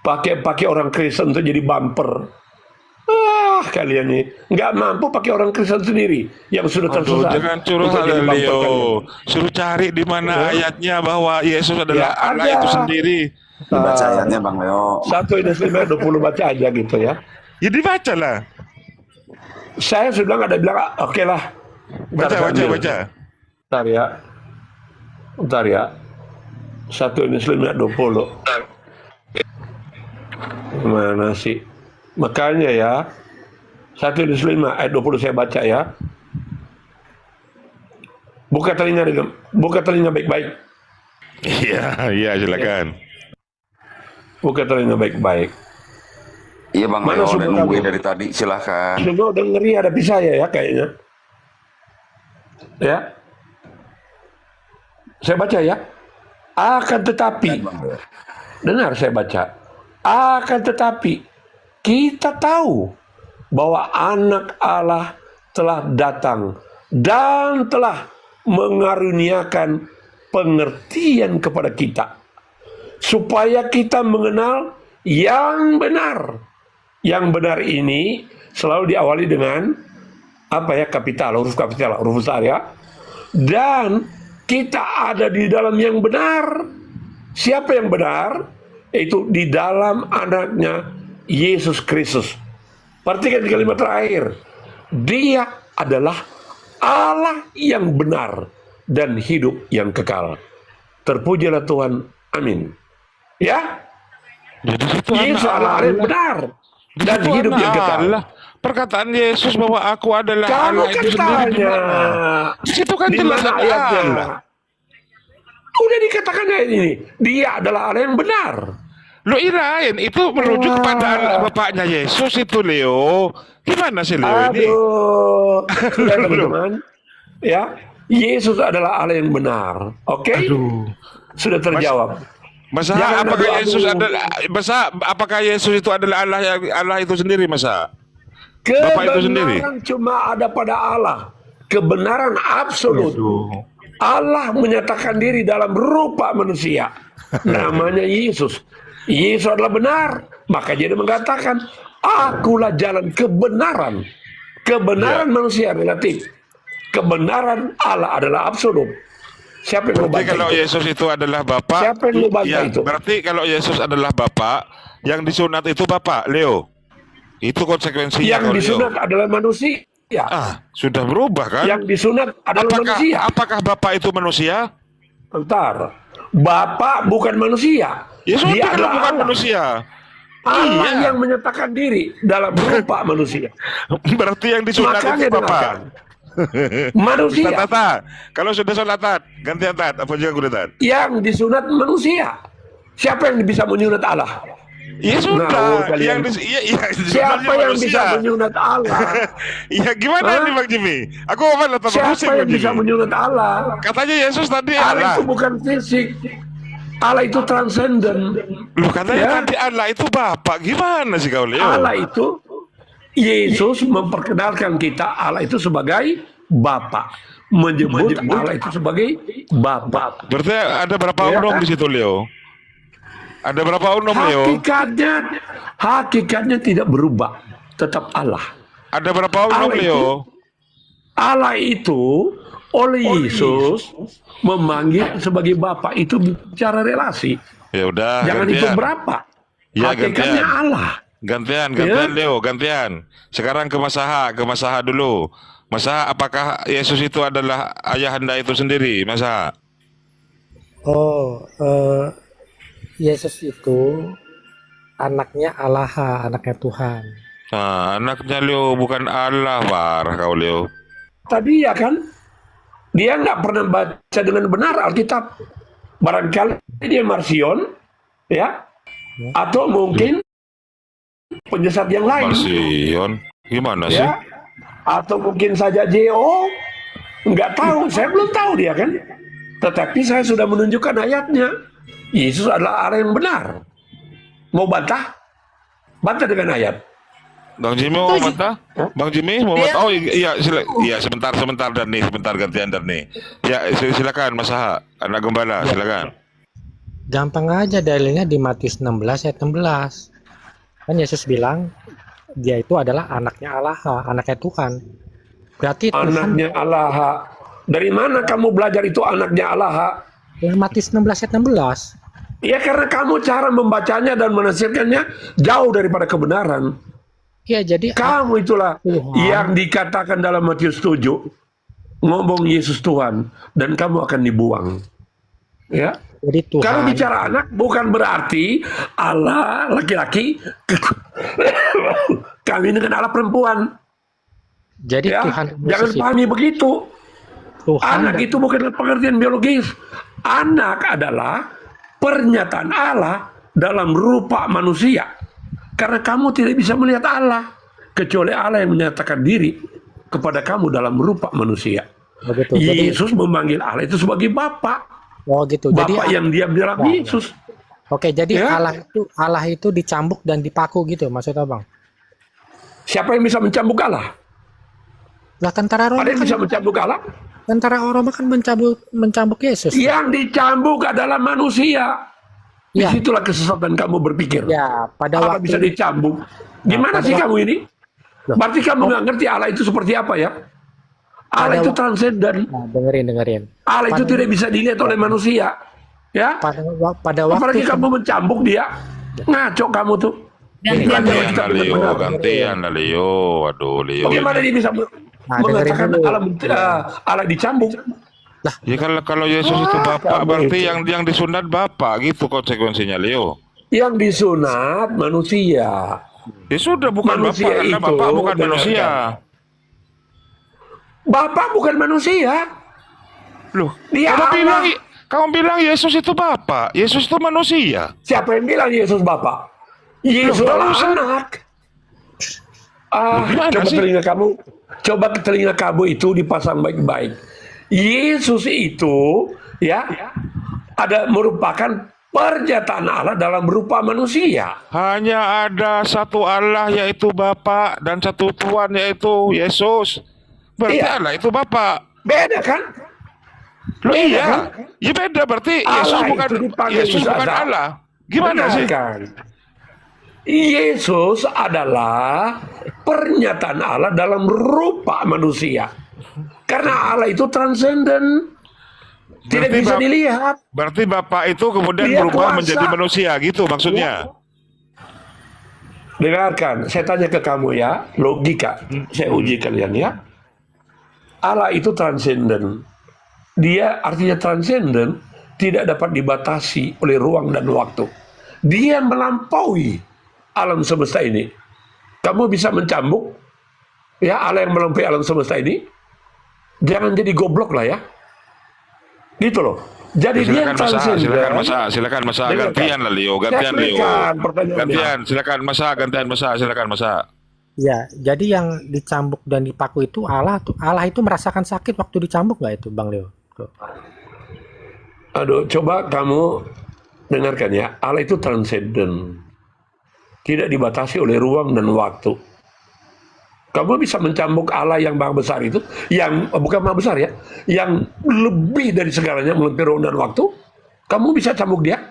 Pakai orang Kristen untuk jadi bumper. Kalian nih nggak mampu pakai orang Kristen sendiri yang sudah Aduh, tersesat. jangan curhat untuk jadi bumper Leo. kalian. Suruh cari di mana Ya. ayatnya bahwa Yesus adalah Ya, Allah ada. itu sendiri. Dibaca ayatnya Bang Leo. 1 Yohanes 5:20 baca aja gitu ya. Ya dibaca lah. Saya sudah nggak ada bilang, oke lah. Baca. Bentar ya. 1 Yohanes 5:20. Mana sih? Makanya ya. 1 Yohanes 5 ayat 20 saya baca ya. Buka telinga baik-baik. Iya silakan. Buka telinga baik-baik. Iya Bang Mana Leo, udah sumber nungguin kamu? dari tadi, silahkan. Semua udah ngeri hadapi saya ya kayaknya. Ya. Saya baca ya. Akan tetapi, dengar saya baca. Akan tetapi, kita tahu bahwa anak Allah telah datang dan telah mengaruniakan pengertian kepada kita. Supaya kita mengenal yang benar. Yang benar ini selalu diawali dengan huruf kapital, huruf besar ya. Dan kita ada di dalam yang benar. Siapa yang benar? Itu di dalam anaknya Yesus Kristus. Perhatikan kalimat terakhir. Dia adalah Allah yang benar dan hidup yang kekal. Terpujilah Tuhan. Amin. Ya? Jadi itu Yesus adalah Allah yang benar dan Itu hidup anak yang kekal. Allah. Perkataan Yesus bahwa aku adalah Kamu Allah kan itu sendiri di tanya. mana? Di situ kan Di jelas mana ada ayatnya? Allah. Udah dikatakan ayat ini. Dia adalah Allah yang benar. Lo irain itu merujuk kepada anak bapaknya Yesus itu Leo. Gimana sih Leo ini? Aduh. Sudah teman-teman. Ya. Yesus adalah Allah yang benar. Oke? Sudah terjawab. Masa Jangan apakah adu-adu. Yesus adalah apakah Yesus itu adalah Allah itu sendiri masa? Bapak itu sendiri? Kebenaran cuma ada pada Allah. Kebenaran absolut. Allah menyatakan diri dalam rupa manusia. Namanya Yesus. Yesus adalah benar. Maka dia mengatakan, akulah jalan kebenaran. Kebenaran manusia relatif. Kebenaran Allah adalah absolut. Siapa yang mau Berarti bantah kalau itu? Yesus itu adalah Bapak, Siapa yang mau bantah itu? berarti kalau Yesus adalah Bapak, yang disunat itu Bapak, Leo. Itu konsekuensinya Yang kalau disunat Leo. adalah manusia. Sudah berubah kan? Yang disunat adalah manusia. Apakah Bapak itu manusia? Bentar. Bapak bukan manusia. Ya sudah Dia kalau adalah bukan Allah. manusia. Allah Iya. yang menyatakan diri dalam rupa manusia. Berarti yang disunat Makanya itu Bapak. dengarkan. Manusia Tat, kalau sudah sholat Tat, gantian Tat, apa juga gue Tat? yang disunat manusia. Siapa yang bisa menyunat Allah? Ya sudah, Ngawur kalian. Siapa yang bisa menyunat Allah? Ya gimana Hah? nih Bang Jimmy? Aku apa tambah pusing Siapa Bang yang bisa Jimmy. menyunat Allah? Katanya Yesus tadi Allah Allah. itu bukan fisik. Allah itu transenden. Lu katanya Ya. tadi Allah itu Bapak. Gimana sih kau Leo? Allah itu Yesus memperkenalkan kita Allah itu sebagai Bapa, menyebut Allah itu sebagai Bapa. Berarti ada berapa Ya. unum di situ Leo? Ada berapa unum Leo? Hakikatnya tidak berubah, tetap Allah. Ada berapa unum Allah itu- Leo? Allah itu oleh Yesus memanggil sebagai Bapa itu bicara relasi. Ya udah, Jangan itu gantian. berapa. Ya, Hakikatnya gantian. Allah. Gantian, Ya. Leo, gantian. Sekarang ke Mas Aha dulu. Mas Aha, apakah Yesus itu adalah ayahanda itu sendiri, Mas Aha? Oh, Yesus itu anaknya Allah, anaknya Tuhan. Nah, anaknya Leo bukan Allah, parah kau Leo. Tadi ya kan, dia nggak pernah baca dengan benar Alkitab. Barangkali dia Marsion, ya, atau mungkin penyesat yang lain, Marsion, gimana sih? ya, atau mungkin saja JO, nggak tahu, saya belum tahu dia kan. Tetapi saya sudah menunjukkan ayatnya. Yesus adalah Allah yang benar. Mau bantah? Bantah dengan ayat. Bang Jimmy mau bantah? Bang Jimmy mau bantah? Oh iya, iya sebentar Darni, sebentar gantian Darni. Ya silakan Mas Aha, anak gembala, silakan. Gampang aja dalilnya di Matius 16 ayat 16. Kan Yesus bilang dia itu adalah anaknya Allah, anaknya Tuhan. Berarti Tuhan, Anaknya Allah. Dari mana kamu belajar itu anaknya Allah? ya, Matius 16 ayat 16. Ya karena kamu cara membacanya dan menafsirkannya jauh daripada kebenaran. Ya, jadi Kamu itulah Tuhan. yang dikatakan dalam Matius 7. Ngomong Yesus Tuhan. Dan kamu akan dibuang. Ya. jadi Tuhan. Kalau bicara anak bukan berarti Allah laki-laki kawin dengan Allah perempuan. Jadi Ya. Tuhan Jangan Yesus itu, pahami begitu. Tuhan Anak itu bukan pengertian biologis. Anak adalah pernyataan Allah dalam rupa manusia. Karena kamu tidak bisa melihat Allah kecuali Allah yang menyatakan diri kepada kamu dalam rupa manusia. begitu. Jadi Yesus memanggil Allah itu sebagai Bapa. oh gitu. Jadi Bapa yang dia bilang Yesus. oke, jadi Ya. Allah itu dicambuk dan dipaku gitu maksudnya, Bang. Siapa yang bisa mencambuk Allah? Lah tentara Roma Ada yang kan, bisa mencambuk Allah? mencambuk Yesus. Yang dicambuk adalah manusia. Ya, Disitulah kesesatan kamu berpikir. ya pada Allah bisa waktu dicambuk. Gimana pada sih waktu- kamu ini? Loh. Berarti kamu nggak ngerti Allah itu seperti apa ya? Allah Pada itu waktu- transenden. Nah, dengerin. Allah itu Pada- tidak bisa dilihat oleh manusia. Ya? Pada Apalagi waktu kamu mencambuk dia. Ngaco kamu tuh. Gantian Kita lah dengan Leo, benar. gantian lah Leo. Waduh Leo. Bagaimana dia bisa mengatakan dengerin dulu. Allah dicambuk? Ya kalau Yesus itu Bapak, kamu berarti itu. yang disunat Bapak, gitu konsekuensinya Leo. Yang disunat manusia. Ya sudah bukan Manusia Bapak, karena itu Bapak bukan dengarkan. manusia. Bapak bukan manusia. Loh, Dia Allah. kamu bilang Yesus itu Bapak, Yesus itu manusia. Siapa yang bilang Yesus Bapak? Yesus Loh, adalah barusan. anak. Gimana Coba sih? coba telinga kamu itu dipasang baik-baik. Yesus itu ya ada merupakan pernyataan Allah dalam berupa manusia. Hanya ada satu Allah yaitu Bapak dan satu Tuhan yaitu Yesus. Berarti Iya. Allah itu Bapak. Beda kan? Loh Beda iya. kan? Ya beda berarti Allah Yesus itu bukan dipanggil Yesus bukan Zaza. Allah. Gimana sih? Kan? Yesus adalah pernyataan Allah dalam rupa manusia. Karena Allah itu transenden. Tidak Berarti bisa dilihat. Berarti Bapak itu kemudian Dia berubah kuasa. menjadi manusia gitu maksudnya. Dengarkan, saya tanya ke kamu ya, logika. Saya uji kalian ya. Allah itu transenden. Dia artinya transenden, tidak dapat dibatasi oleh ruang dan waktu. Dia melampaui alam semesta ini. Kamu bisa mencambuk ya Allah yang melampaui alam semesta ini. Jangan jadi goblok lah ya. Gitu loh. Jadi dia Silakan Mas A, transenden. silakan Mas A, Dengarkan. gantian lah Leo, gantian Saya Leo. berikan pertanyaannya. Gantian, silakan Mas A, gantian Mas A, silakan Mas A. ya, jadi yang dicambuk dan dipaku itu Allah itu merasakan sakit waktu dicambuk nggak itu, Bang Leo? Tuh. Aduh, coba kamu dengarkan ya. Allah itu transenden. Tidak dibatasi oleh ruang dan waktu. Kamu bisa mencambuk Allah yang maha besar itu, yang bukan maha besar ya, yang lebih dari segalanya melampaui ruang dan waktu. Kamu bisa cambuk dia.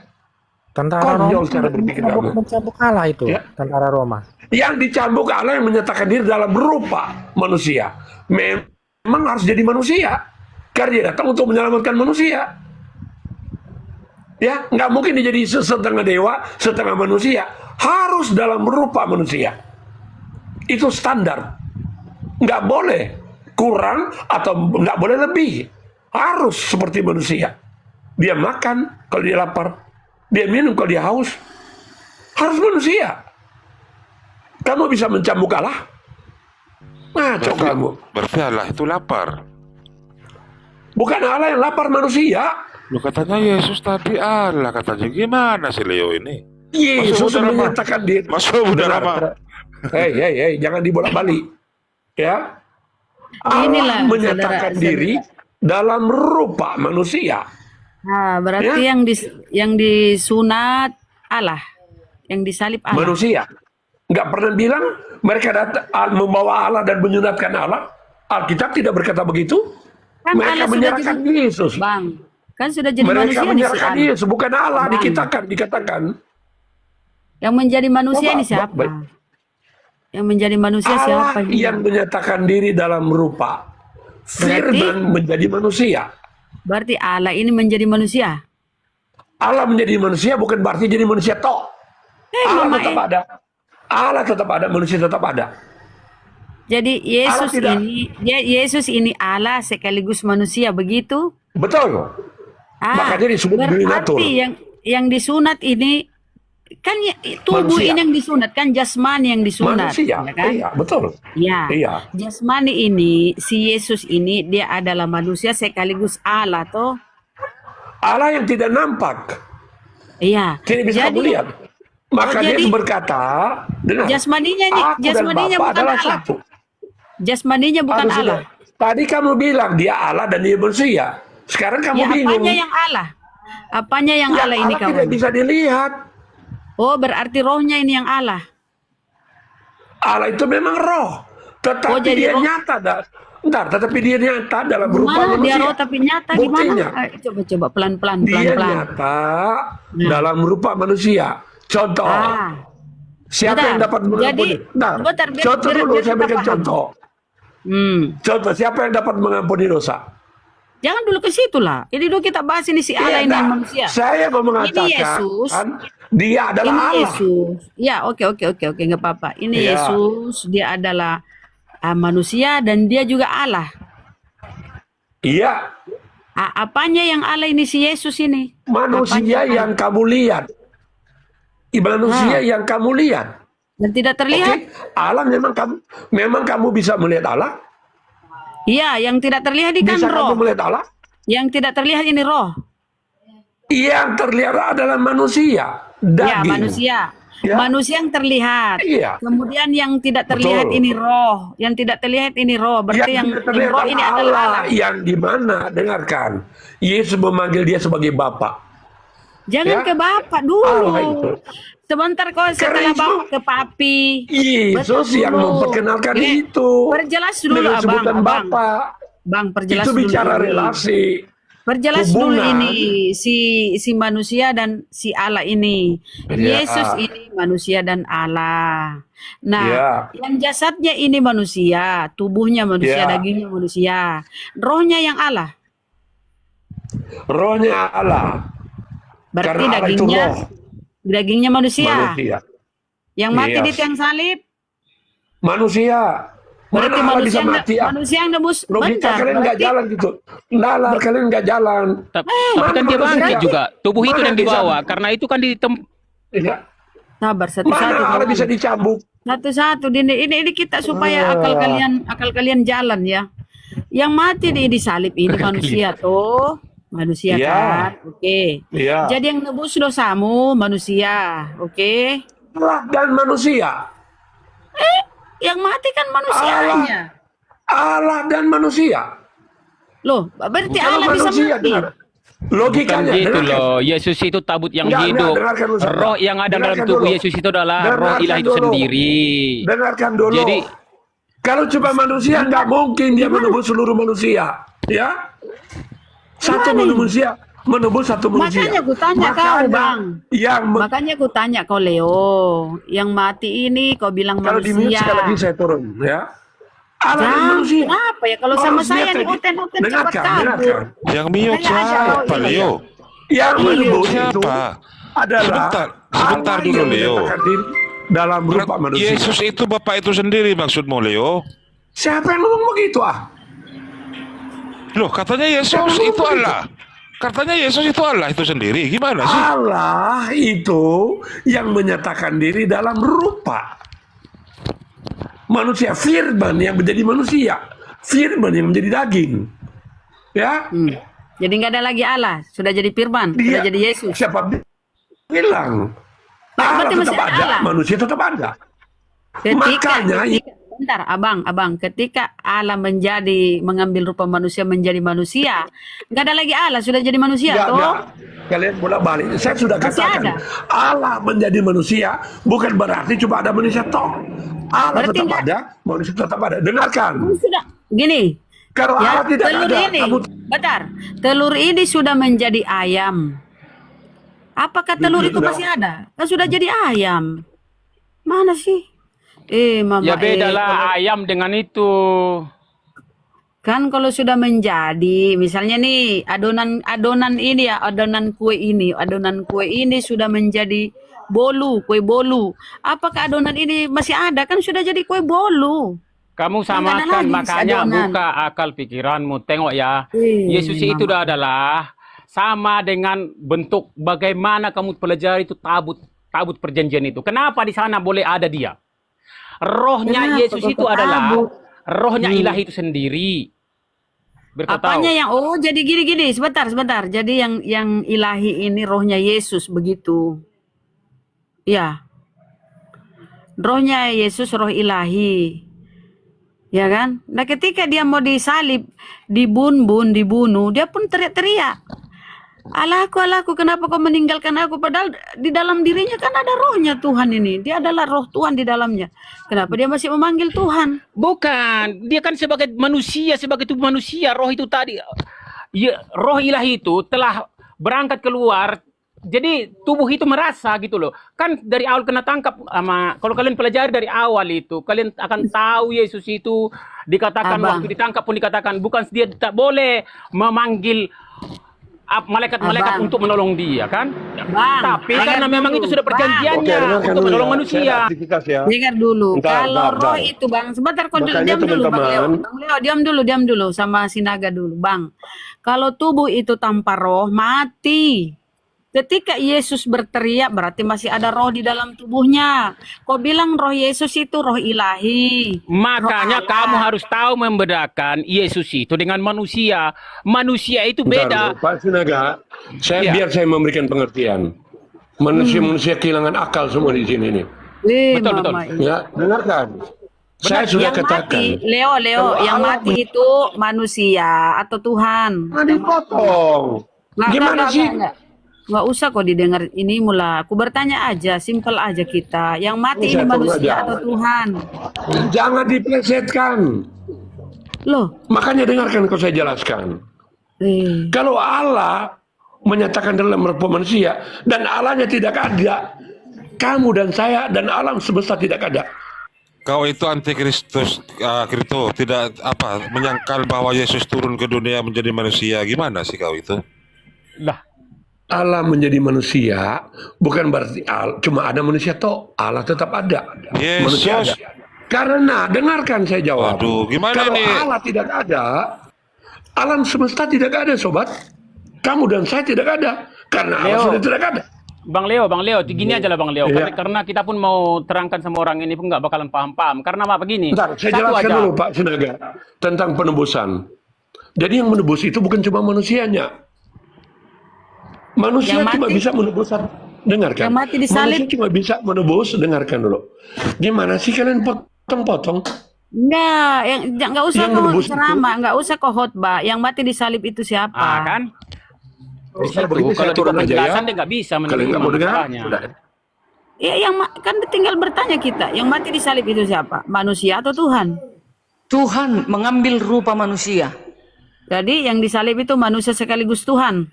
Tentara Konyol Roma cara berpikir kamu. mencambuk Allah itu, Ya. tentara Roma. Yang dicambuk Allah yang menyatakan diri dalam rupa manusia. Memang harus jadi manusia. Karena dia datang untuk menyelamatkan manusia. Ya, nggak mungkin dia jadi setengah dewa, setengah manusia. Harus dalam rupa manusia. Itu standar. Nggak boleh kurang atau nggak boleh lebih. Harus seperti manusia. Dia makan kalau dia lapar, dia minum kalau dia haus. Harus manusia. Kamu bisa mencambuk Allah? Ngaco kamu. Berarti Allah itu lapar. Bukan Allah yang lapar, manusia. Lu katanya Yesus tadi Allah, katanya gimana sih Leo ini? Yesus Masuk menyatakan diri. Masuk udah lama. Hei, jangan dibolak-balik. Ya. Allah Inilah, menyatakan saudara, diri dalam rupa manusia. Nah, berarti Ya. yang disunat Allah, yang disalib Allah. Manusia. Nggak pernah bilang mereka datang membawa Allah dan menyunatkan Allah. Alkitab tidak berkata begitu. Kan Mereka Allah sudah menyerahkan jadi, Yesus. Bang, kan sudah jadi Mereka manusia nih si menyerahkan Allah. Yesus, bukan Allah. Bang. Dikatakan. Yang menjadi manusia Coba, ini siapa? baik. Yang menjadi manusia Allah siapa ini? yang menyatakan diri dalam rupa Firman menjadi manusia. Berarti Allah ini menjadi manusia. Allah menjadi manusia bukan berarti jadi manusia toh. Allah Mama, tetap ada. Allah tetap ada, manusia tetap ada. Jadi Yesus Allah tidak. Yesus ini Allah sekaligus manusia, begitu? Betul. Makanya disebut dominatur. berarti yang disunat ini kan tubuh Manusia. ini yang disunat, kan jasmani yang disunat, Manusia. ya kan? Iya, betul. Ya, Iya. jasmani ini, si Yesus ini dia adalah manusia sekaligus Allah toh. Allah yang tidak nampak, Iya. tidak bisa kamu lihat. Maka dia jadi berkata, dengar, jasmaninya nih, aku dan jasmaninya Bapa bukan adalah Allah. satu. Jasmaninya bukan Aduh, Allah. sudah. Tadi kamu bilang dia Allah dan dia manusia. Sekarang kamu Ya, bingung. apanya yang Allah? Apanya yang Ya, Allah ini Allah tidak kawan? bisa dilihat. Oh, berarti rohnya ini yang Allah. Allah itu memang roh, tetapi Oh, jadi dia roh. nyata. Tetapi dia nyata dalam berupa Gimana dia manusia. roh tapi nyata Buktinya, gimana? Coba pelan-pelan, dia pelan-pelan. nyata dalam rupa manusia. Contoh, siapa bentar. yang dapat mengampuni? Jadi, Nah, bentar, biar- contoh biar- dulu, biar saya kita berikan paham. contoh. Contoh, siapa yang dapat mengampuni dosa? Jangan dulu ke situ lah. Ini dulu kita bahas ini si Allah Iya, ini nah, yang manusia. saya mau mengatakan, Yesus. dia adalah Ini Allah. Yesus. Ya, oke, nggak apa-apa. Ini Iya. Yesus, dia adalah manusia dan dia juga Allah. Iya, Apanya yang Allah ini si Yesus ini? manusia Apanya yang kamu lihat. Manusia yang kamu lihat. dan tidak Oke, terlihat? Allah memang kamu bisa melihat Allah? Iya, yang tidak terlihat ini kan Bisa roh. kamu melihat Allah? Yang tidak terlihat ini roh. Yang terlihat adalah manusia, daging. Ya, manusia. Ya. Manusia yang terlihat. Iya. Kemudian yang tidak terlihat Betul. ini roh. Yang tidak terlihat ini roh. Berarti yang tidak terlihat roh ini adalah Allah. Yang di mana? Dengarkan. Yesus memanggil dia sebagai Bapa. Jangan Ya. ke Bapak Allah itu. dulu. Sebentar kau setelah itu- Bapak ke Papi. Yesus Bentar yang dulu. memperkenalkan Ini itu. perjelas dulu, Dengan Abang, sebutan Abang. Bapa. Bang, perjelas Itu dulu bicara ini. relasi. Perjelas dulu hubungan. ini si manusia dan si Allah ini. Ya. Yesus ini manusia dan Allah. Nah, Ya. yang jasadnya ini manusia, tubuhnya manusia, Ya. dagingnya manusia. Rohnya yang Allah. Rohnya Allah. Berarti Karena Allah itu roh. dagingnya manusia. Manusia. Yang mati Yes. di tiang salib. Manusia. Berarti Mana Allah bisa manusia mati? manusia yang nebus. Logika Bentar, kalian nggak berarti- jalan gitu. Nalar kalian nggak jalan. Tapi Mana kan dia manusia? bangkit juga. Tubuh itu Mana yang bisa- dibawa. Karena itu kan Iya. Sabar satu-satu. Mana Allah kawan. bisa dicambuk? Satu-satu ini kita supaya akal kalian jalan ya. Yang mati di salib ini manusia tuh. Manusia Iya. kan? Oke. Iya. Jadi yang nebus dosamu manusia, oke? Allah dan manusia. Yang mati kan manusianya. Allah dan manusia. Loh, berarti Kalau Allah bisa manusia mati. dengar. Bukan Logikanya gitu dengarkan. loh. Yesus itu tabut yang Enggak, hidup. dengarkan dulu, Saudara. Roh yang ada dalam Dengarkan tubuh dulu. Yesus itu adalah roh Dengarkan ilahi itu dulu. sendiri. Dengarkan dulu. Jadi Kalau cuma manusia nggak mungkin dia menebus seluruh manusia, ya? Satu manusia menebus satu manusia. Makanya ku tanya kau, Bang. Yang Makanya ku tanya kau Leo, yang mati ini kau bilang kalau di mute manusia. sekali lagi saya turun, ya. Allah dan manusia. Kenapa ya kalau sama Harus saya lihat nih tadi. hoten-hoten cepat Dengarkan, kabur. dengarkan. Yang Mio Saya ada, siapa, iya. Leo? Yang menebus itu Siapa? adalah Sebentar Allah dulu, yang Leo. menyatakan diri dalam rupa manusia. Yesus itu Bapak itu sendiri maksudmu, Leo? Siapa yang ngomong begitu Loh, katanya Yesus itu Allah. Katanya Yesus itu Allah itu sendiri. Gimana sih? Allah itu yang menyatakan diri dalam rupa manusia, firman yang menjadi manusia, firman yang menjadi daging. Ya, Jadi nggak ada lagi Allah, sudah jadi firman, dia sudah jadi Yesus. siapa bilang Allah Berarti masih tetap ada ada, Allah. manusia tetap ada. Makanya Bentar, abang, ketika Allah mengambil rupa manusia menjadi manusia, nggak ada lagi Allah, sudah jadi manusia, Enggak, toh? enggak. Kalian bolak balik. Saya sudah Masih katakan ada. Allah menjadi manusia bukan berarti cuma ada manusia toh. Allah Berarti tetap enggak. ada, manusia tetap ada. Dengarkan. Sudah, gini. Kalau Allah tidak telur ada, ini, kamu bentar, telur ini sudah menjadi ayam. Apakah telur itu masih ada? Kan sudah jadi ayam. Mana sih? Mama. Ya beda lah ayam dengan itu. Kan kalau sudah menjadi, misalnya nih adonan ini ya, adonan kue ini sudah menjadi kue bolu. Apakah adonan ini masih ada? Kan sudah jadi kue bolu. Kamu Nggak ada samakan, lagi makanya adonan. buka akal pikiranmu. Tengok ya, Yesus itu adalah sama dengan bentuk bagaimana kamu pelajari itu tabut perjanjian itu. Kenapa di sana boleh ada dia? Rohnya Kenapa Yesus kok itu adalah tabut? rohnya ilahi itu sendiri. Berkata, Apanya yang jadi gini sebentar. Jadi yang ilahi ini rohnya Yesus begitu. Ya. Rohnya Yesus roh ilahi. Ya kan? Nah ketika dia mau disalib, dibunuh, dia pun teriak-teriak. Allahku, kenapa kau meninggalkan aku? Padahal di dalam dirinya kan ada rohnya Tuhan ini. Dia adalah roh Tuhan di dalamnya. Kenapa dia masih memanggil Tuhan? bukan, dia kan sebagai manusia, sebagai tubuh manusia, roh itu tadi, ya, roh ilahi itu telah berangkat keluar. Jadi tubuh itu merasa gitu loh. Kan dari awal kena tangkap sama, kalau kalian pelajari dari awal itu, kalian akan tahu Yesus itu dikatakan Abang. waktu ditangkap pun dikatakan bukan dia tak boleh memanggil malaikat-malaikat Abang. untuk menolong dia kan. Bang, Tapi dengar karena memang dulu, itu sudah Bang. perjanjiannya untuk menolong manusia. Dengar dulu, Bentar, kalau bentar, roh bentar. itu Bang, sebentar kau Makanya diam dulu Bang Leo. teman-teman. Bang Leo, diam dulu sama Sinaga dulu, Bang. Kalau tubuh itu tanpa roh, mati. Ketika Yesus berteriak, berarti masih ada roh di dalam tubuhnya. Kau bilang roh Yesus itu roh ilahi. Makanya Roh Allah. kamu harus tahu membedakan Yesus itu dengan manusia. Manusia itu beda. Bentar, Pak Sinaga, Iya. biar saya memberikan pengertian. Manusia-manusia kehilangan akal semua di sini nih. Betul, betul. Mama ini. Ya, dengarkan. Saya sudah Yang katakan. mati, Leo, Kalau yang Allah mati itu manusia atau Tuhan? Nah, dipotong. Gimana sih? Nggak usah kok didengar ini mula. Aku bertanya aja, simpel aja kita. Yang mati ini Saya tunggu manusia aja. atau Tuhan? Jangan diplesetkan. Loh, Makanya dengarkan kalau saya jelaskan. Kalau Allah menyatakan dalam rupa manusia dan Allahnya tidak ada, kamu dan saya dan alam semesta tidak ada. Kau itu antikristus, Krito, tidak menyangkal bahwa Yesus turun ke dunia menjadi manusia. Gimana sih kau itu? Lah, Allah menjadi manusia bukan berarti cuma ada manusia toh, Allah tetap ada. Yesus. Manusia ada. Karena dengarkan saya jawab. Waduh, gimana kalau nih? Allah tidak ada, alam semesta tidak ada, sobat. Kamu dan saya tidak ada karena Allah Leo. sudah tidak ada. Bang Leo, gini aja lah Bang Leo. Iya. Karena kita pun mau terangkan sama orang ini pun nggak bakalan paham-paham. Karena apa begini? Bentar, saya satu jelaskan aja. dulu Pak Sinaga tentang penebusan. Jadi yang menebus itu bukan cuma manusianya. Manusia Yang cuma mati- bisa menebus. Dengarkan. Yang mati disalib. Manusia cuma bisa menebus. Dengarkan dulu. Gimana sih kalian potong-potong? nggak usah Yang kau menebus itu- ceramah, nggak usah kau khotbah. Yang mati disalib itu siapa? Kan? Di situ, Kalau begitu saya kalau turun tidak aja ya. penjelasan dia nggak bisa Kalian menerima nggak mau dengar? masalahnya. Sudah. Ya, kan tinggal bertanya kita. Yang mati disalib itu siapa? Manusia atau Tuhan? Tuhan mengambil rupa manusia. Jadi yang disalib itu manusia sekaligus Tuhan.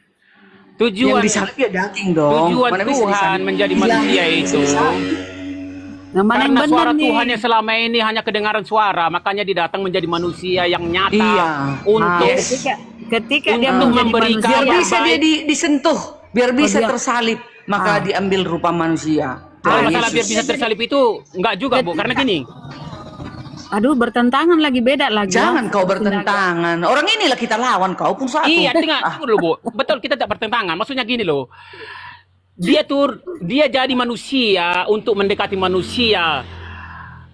Tujuan Yang disalib ya daging dong. tujuan Mana bisa Tuhan disalib? menjadi Yang manusia bisa itu disalib. Yang mana yang Karena benar suara nih? Tuhan yang selama ini hanya kedengaran suara, makanya dia datang menjadi manusia yang nyata Iya. untuk Ketika dia Untuk menjadi memberikan manusia, Biar bisa dia disentuh, biar bisa dia- tersalib, maka diambil rupa manusia. kalau Tuhan masalah Yesus. biar bisa tersalib itu enggak juga, Bu, karena gini. aduh bertentangan lagi, beda lagi. Jangan kau bertentangan. Orang inilah kita lawan, kau pun satu. Iya, tunggu dulu, Bu. Betul, kita tidak bertentangan. Maksudnya gini loh. Dia jadi manusia untuk mendekati manusia.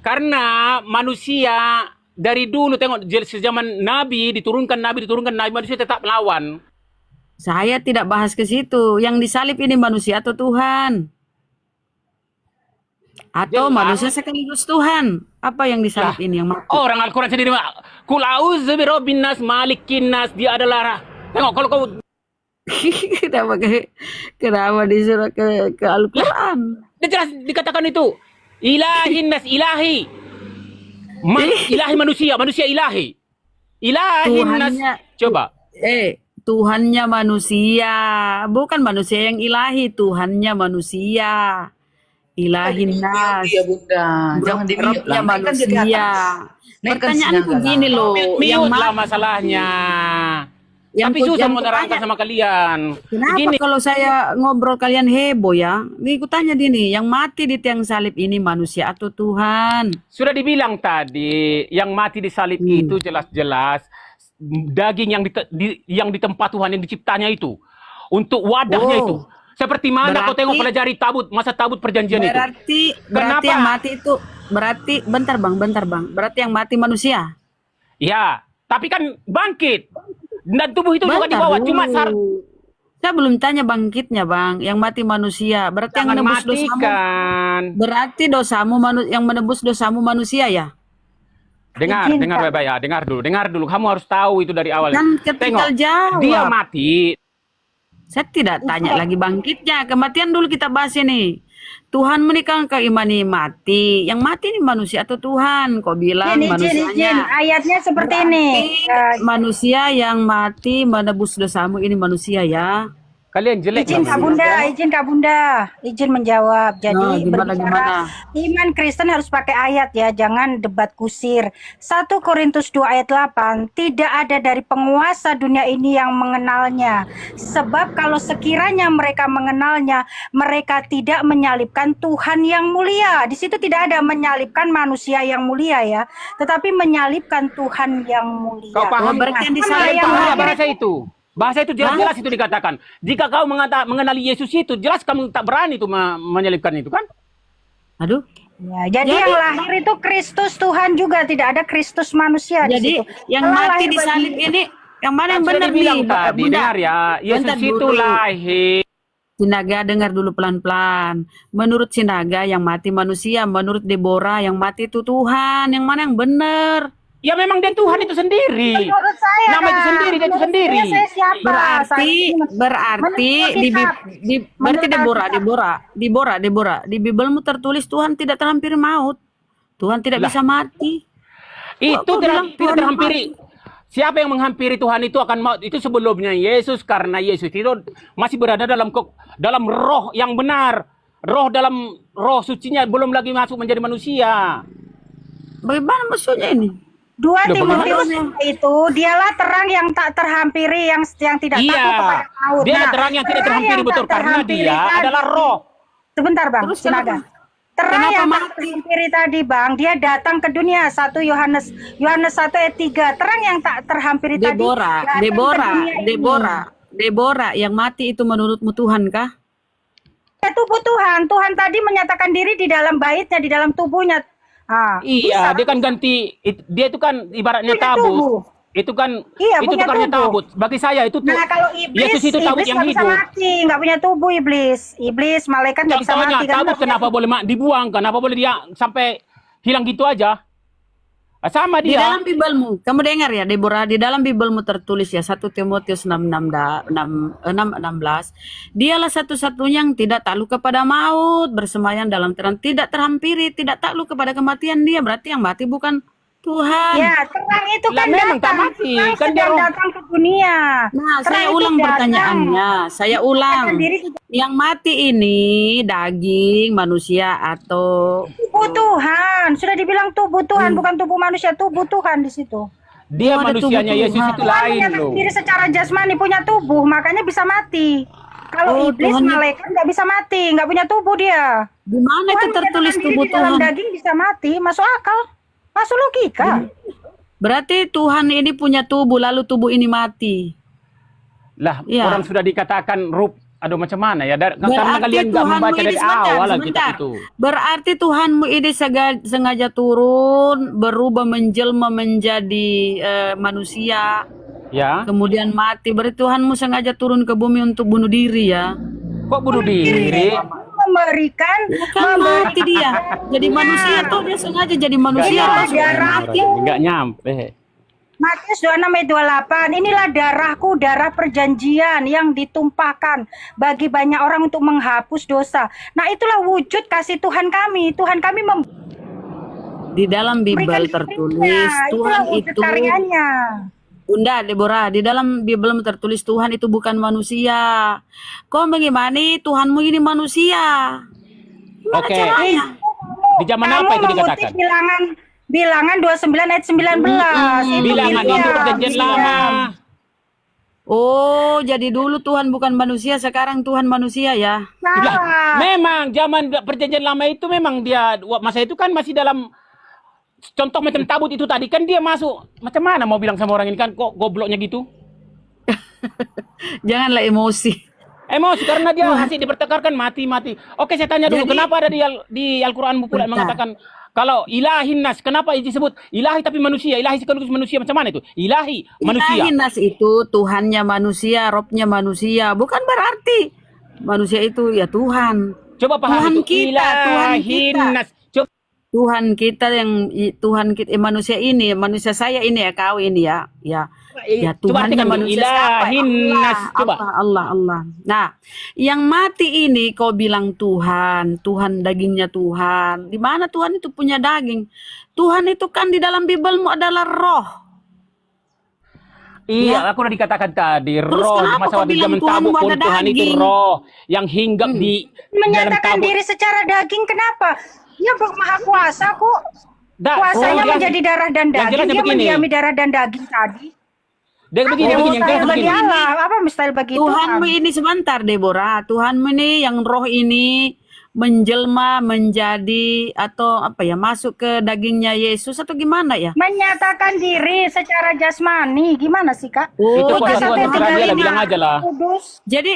Karena manusia dari dulu tengok sejaman Nabi diturunkan manusia tetap melawan. Saya tidak bahas ke situ. Yang disalib ini manusia atau Tuhan? Atau Jelas. manusia sekaligus Tuhan? Apa yang disalib ini yang mati? Orang Al-Quran sendiri, Kul a'udzu birabbin nas, malikin nas, dia adalah tengok kalau kau kenapa disuruh ke Al-Quran? dia jelas dikatakan itu ilahin nas, ilahi. Ilahi manusia ilahi. Ilahin nas. Tuhannya- Coba. Tuhannya manusia, bukan manusia yang ilahi, Tuhannya manusia. Ilahin nas. Iya Bunda, jangan di mute Robnya lah. Naikkan dia ke manusia. atas. Naikkan Pertanyaanku sinyal gini lah. loh, yang Mute lah mati, masalahnya. yang Tapi susah yang mau nerangkan kutanya, sama kalian. kenapa Begini, kalau saya ngobrol kalian heboh ya? Nih aku tanya gini, yang mati di tiang salib ini manusia atau Tuhan? sudah dibilang tadi, yang mati di salib itu jelas-jelas daging yang di tempat Tuhan yang diciptanya itu. Untuk wadahnya Oh. itu. Seperti mana kau Berarti- tengok pelajari masa tabut perjanjian itu. Berarti Kenapa? yang mati itu bentar bang. Berarti yang mati manusia. Ya, tapi kan bangkit. Dan tubuh itu juga Bentar dibawa. dulu. Cuma Saya belum tanya bangkitnya bang. Yang mati manusia. Berarti yang jangan menebus dosamu. matikan. Berarti yang menebus dosamu manusia ya. Dengar baik-baik ya. Dengar dulu. Kamu harus tahu itu dari awal. Kan ketika jawab. Dia mati. Saya tidak tanya lagi bangkitnya. Kematian dulu kita bahas ini. Tuhan menikah ke imani mati. Yang mati ini manusia atau Tuhan? Kok bilang manusianya? Ayatnya seperti ini. Manusia yang mati menebus dosamu ini manusia ya. Kalian jelek. Izin kamu. Kak Bunda, izin menjawab. Jadi Gimana? iman Kristen harus pakai ayat ya, jangan debat kusir. 1 Korintus 2 ayat 8, tidak ada dari penguasa dunia ini yang mengenalnya. Sebab kalau sekiranya mereka mengenalnya, mereka tidak menyalibkan Tuhan yang mulia. Di situ tidak ada menyalibkan manusia yang mulia ya, tetapi menyalibkan Tuhan yang mulia. Kau paham? Berarti yang Sama disalib yang Paham lahir bahasa itu? Bahasa itu jelas-jelas itu dikatakan. Jika kau mengenali Yesus itu, jelas kamu tak berani itu menyelipkan itu kan? Aduh. Ya, jadi yang lahir itu Kristus Tuhan juga, tidak ada Kristus manusia di Jadi situ. yang Kalau mati lahir di bagi- salib ini yang mana yang Kan sudah benar dibilang nih? tadi, Bunda? dengar ya. Yesus Bentar itu dulu. lahir. Sinaga dengar dulu pelan-pelan. Menurut Sinaga yang mati manusia, menurut Deborah yang mati itu Tuhan. Yang mana yang benar? Ya memang dia Tuhan itu sendiri. Menurut saya, Nama itu Kak. sendiri, dia itu Menurut sendiri. saya siapa? Berarti Menurut kitab. berarti Menurut Deborah di Bibelmu tertulis Tuhan tidak terhampiri maut. Tuhan tidak Lah. bisa mati. Itu Kok bilang tidak Tuhan terhampiri. Siapa yang menghampiri Tuhan itu akan maut? Itu sebelumnya Yesus, karena Yesus itu masih berada dalam roh yang benar. Dalam roh sucinya belum lagi masuk menjadi manusia. Bagaimana maksudnya ini? 2 Loh, Timotius itu dialah terang yang tak terhampiri, yang tidak takut kepada Iya, maut. dia Nah, terang yang tidak terang terhampiri yang betul tak karena terhampiri dia tadi- adalah roh. Sebentar Bang, Terus Sinaga. kenapa? Terang Kenapa yang tak mati? terhampiri tadi Bang, dia datang ke dunia. 1 Yohanes 1 ayat 3. Terang yang tak terhampiri tadi Deborah, datang ke dunia ini. Deborah yang mati itu menurutmu Tuhan kah? Ya, tubuh Tuhan. Tuhan tadi menyatakan diri di dalam baitnya, di dalam tubuhnya. Iya, dia kan ganti. Dia itu kan ibaratnya Punya tubuh. tabut. Itu kan Iya, itu punya tukarnya tubuh. tabut. Bagi saya itu tuh. Nah, kalau iblis Yesus itu tabut yang nggak bisa hidup. mati, nggak punya tubuh iblis. Iblis, malaikat nggak bisa Contohnya mati kan? tabut kenapa boleh dibuang? Kenapa boleh dia sampai hilang gitu aja? Sama Di dia. dalam Bibelmu, kamu dengar ya Deborah, di dalam Bibelmu tertulis ya 1 Timotius 6:16. Dialah satu-satunya yang tidak takluk kepada maut, bersemayam dalam terang, tidak terhampiri, tidak takluk kepada kematian dia. Berarti yang mati bukan Tuhan. Ya, terang itu Lah kan memang tak datang. mati. Terang Kan dia sedang roh. datang ke dunia. Nah, Terang saya itu ulang datang. pertanyaannya. Saya ulang. Sendiri Yang mati ini daging manusia atau tubuh Tuhan. Sudah dibilang tubuh Tuhan, bukan tubuh manusia, tubuh Tuhan di situ. Dia Oh, ada manusianya tubuh Yesus Tuhan. itu Tuhan lain menyatakan loh. diri secara jasmani punya tubuh, makanya bisa mati. Kalau Oh, iblis, Tuhan- malaikat nggak bisa mati, nggak punya tubuh dia. di mana itu Tuhan tertulis menyatakan diri tubuh di dalam Tuhan? daging bisa mati, masuk akal, masuk logika. Berarti Tuhan ini punya tubuh, lalu tubuh ini mati. Lah Iya. orang sudah dikatakan aduh macam mana ya? Karena Berarti kalian nggak Tuhanmu membaca ini dari sebentar, awal lah kitab sebentar. itu. Berarti Tuhanmu ini sengaja turun, berubah menjelma menjadi manusia, Ya. kemudian mati. Berarti Tuhanmu sengaja turun ke bumi untuk bunuh diri ya? Kok bunuh diri? Memberikan, Kan mati dia. Jadi manusia tuh dia sengaja jadi manusia. Inilah langsung darah. mati. Nggak nyampe. Matius 26 ayat 28, inilah darahku, darah perjanjian yang ditumpahkan bagi banyak orang untuk menghapus dosa. Nah itulah wujud kasih Tuhan kami. Tuhan kami Di dalam Bible memberikan tertulis dirinya. Tuhan Itulah wujud itu, karyanya. Bunda Deborah, di dalam Bible tertulis Tuhan itu bukan manusia. Kok bagaimana Tuhanmu ini manusia? Gimana Oke. caranya? Di zaman Kamu apa itu mengutip dikatakan? bilangan 29 ayat 19. Itu Bilangan dia, itu perjanjian Biblia. lama. Oh, jadi dulu Tuhan bukan manusia, sekarang Tuhan manusia ya? Lah, Salah. memang zaman perjanjian lama itu memang dia masa itu kan masih dalam contoh macam tabut itu tadi kan dia masuk macam mana mau bilang sama orang ini kan kok gobloknya gitu? Janganlah emosi. Emosi karena dia masih dipertekarkan mati. Oke, saya tanya dulu Jadi- kenapa ada di Al-Qur'anmu pula Bentar. mengatakan kalau ilahin nas, kenapa disebut ilahi tapi manusia, ilahi sekaligus manusia macam mana itu? Ilahi manusia. Ilahi nas itu Tuhannya manusia, Robnya manusia. Bukan berarti manusia itu ya Tuhan. Coba paham Tuhan itu. kita, Tuhan Ilahin kita. nas. Coba Tuhan kita Tuhan kita manusia ini, manusia saya ini ya, kau ini ya. Ya coba Tuhannya artikan dulu. manusia siapa? Ilahin nas. Coba. Allah. Nah, yang mati ini kau bilang Tuhan dagingnya Tuhan. Di mana Tuhan itu punya daging? Tuhan itu kan di dalam Biblemu adalah roh. Iya, aku udah dikatakan tadi, Terus roh di kenapa masa kau waktu bilang zaman Tuhanmu tabut pun ada Tuhan itu daging? roh yang hinggap di dalam Menyatakan tabut. diri secara daging, kenapa? Dia maha kuasa kok. Dah, Kuasanya jelas- menjadi darah dan yang daging. jelasnya Dia begini. mendiami darah dan daging tadi. Dia begini, Apa yang mustahil jelas bagi begini. Allah? Apa mustahil bagi Tuhanmu Tuhan? ini sebentar Deborah, Tuhanmu ini yang roh ini menjelma menjadi atau apa ya, masuk ke dagingnya Yesus atau gimana ya? Menyatakan diri secara jasmani. Gimana sih, Kak? Itu Oh, kuasa Tuhan Tuhan terserah dia lah, bilang aja lah. Kudus. jadi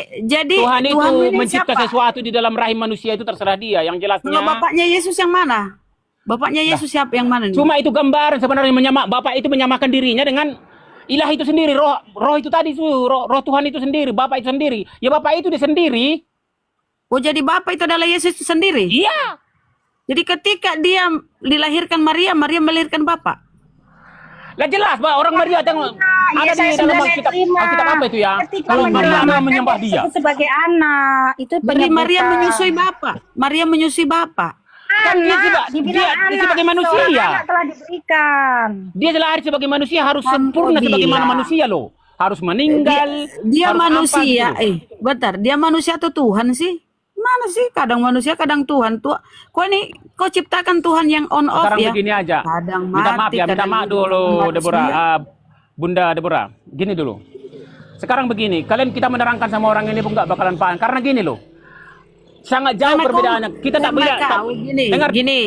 Tuhan itu Tuhanmu ini mencipta siapa? sesuatu di dalam rahim manusia itu terserah dia. Yang jelasnya Kalau bapaknya Yesus yang mana? Bapaknya Yesus siapa yang mana nih? cuma itu gambaran sebenarnya Bapak itu menyamakan dirinya dengan ilah itu sendiri, roh itu tadi itu, roh Tuhan itu sendiri, Bapak itu sendiri. Ya Bapak itu dia sendiri. Oh, jadi Bapak itu adalah Yesus itu sendiri? Iya. Jadi ketika dia dilahirkan Maria melahirkan Bapak. Lah jelas, Pak, orang Maria ada Yesaya di dalam 9 ayat 5. Alkitab apa itu ya? Ketika Kalau Maria menyelamatkan menyembah dia. disebut sebagai anak. Itu Berarti Maria penyebutan. menyusui Bapak. Maria menyusui Bapak. Kan dia Dibilang dia sebagai manusia. seorang anak telah diberikan. Dia lahir sebagai manusia harus Kan sempurna kau sebagaimana bilang. manusia loh. Harus meninggal. Dia harus manusia, apa gitu. bentar, dia manusia atau Tuhan sih? Mana sih? Kadang manusia, kadang Tuhan. Kau ciptakan Tuhan yang on off Sekarang ya? begini aja. Kadang Minta maaf mati, ya, minta kadang maaf dulu manusia. Deborah. Bunda Deborah, gini dulu. Sekarang begini, kalian kita menerangkan sama orang ini pun nggak bakalan paham. Karena gini loh. Sangat jauh Karena perbedaannya. Kita tak karena beda. kau Dengar. gini,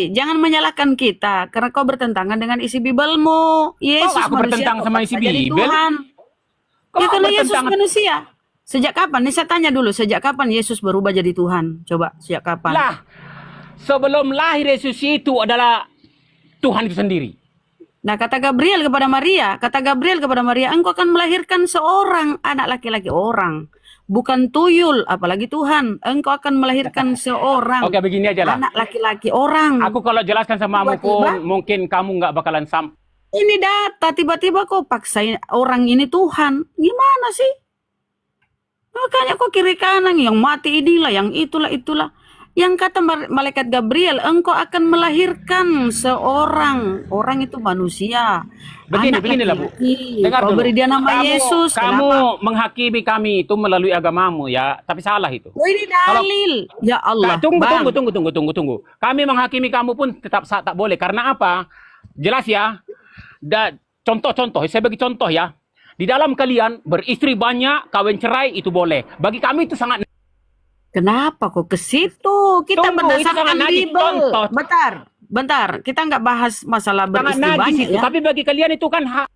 jangan menyalahkan kita karena kau bertentangan dengan isi Bibelmu. Yesus aku manusia, bertentangan kau sama paksa isi jadi Bibel? Tuhan. Kok Ya karena Yesus bertentangan? manusia. Sejak kapan? Nih saya tanya dulu, sejak kapan Yesus berubah jadi Tuhan? Coba, sejak kapan? Lah, sebelum lahir Yesus itu adalah Tuhan itu sendiri. Nah, kata Gabriel kepada Maria, engkau akan melahirkan seorang anak laki-laki, orang. Bukan tuyul, apalagi Tuhan. Engkau akan melahirkan seorang Oke, begini aja lah. anak laki-laki, orang. Aku kalau jelaskan sama kamu pun Tiba-tiba. mungkin kamu nggak bakalan sampai. Ini data, tiba-tiba kau paksain orang ini Tuhan. Gimana sih? Makanya kok kiri kanan, yang mati inilah, yang itulah. Yang kata malaikat Gabriel, engkau akan melahirkan seorang. Orang itu manusia. Beginilah Bu. Dengar Kau dulu. beri dia nama Yesus. Kamu menghakimi kami itu melalui agamamu ya, tapi salah itu. Oh, ini dalil. Ya Allah. Tunggu. Kami menghakimi kamu pun tetap tak boleh. Karena apa? Jelas ya. Contoh, saya bagi contoh ya. Di dalam kalian beristri banyak, kawin cerai itu boleh. Bagi kami itu sangat. Kenapa kok ke situ? Kita Tunggu, itu berdasarkan sangat najis. Bible. Contoh. Bentar. Kita nggak bahas masalah Sangat beristri najis banyak itu. ya. Tapi bagi kalian itu kan hak.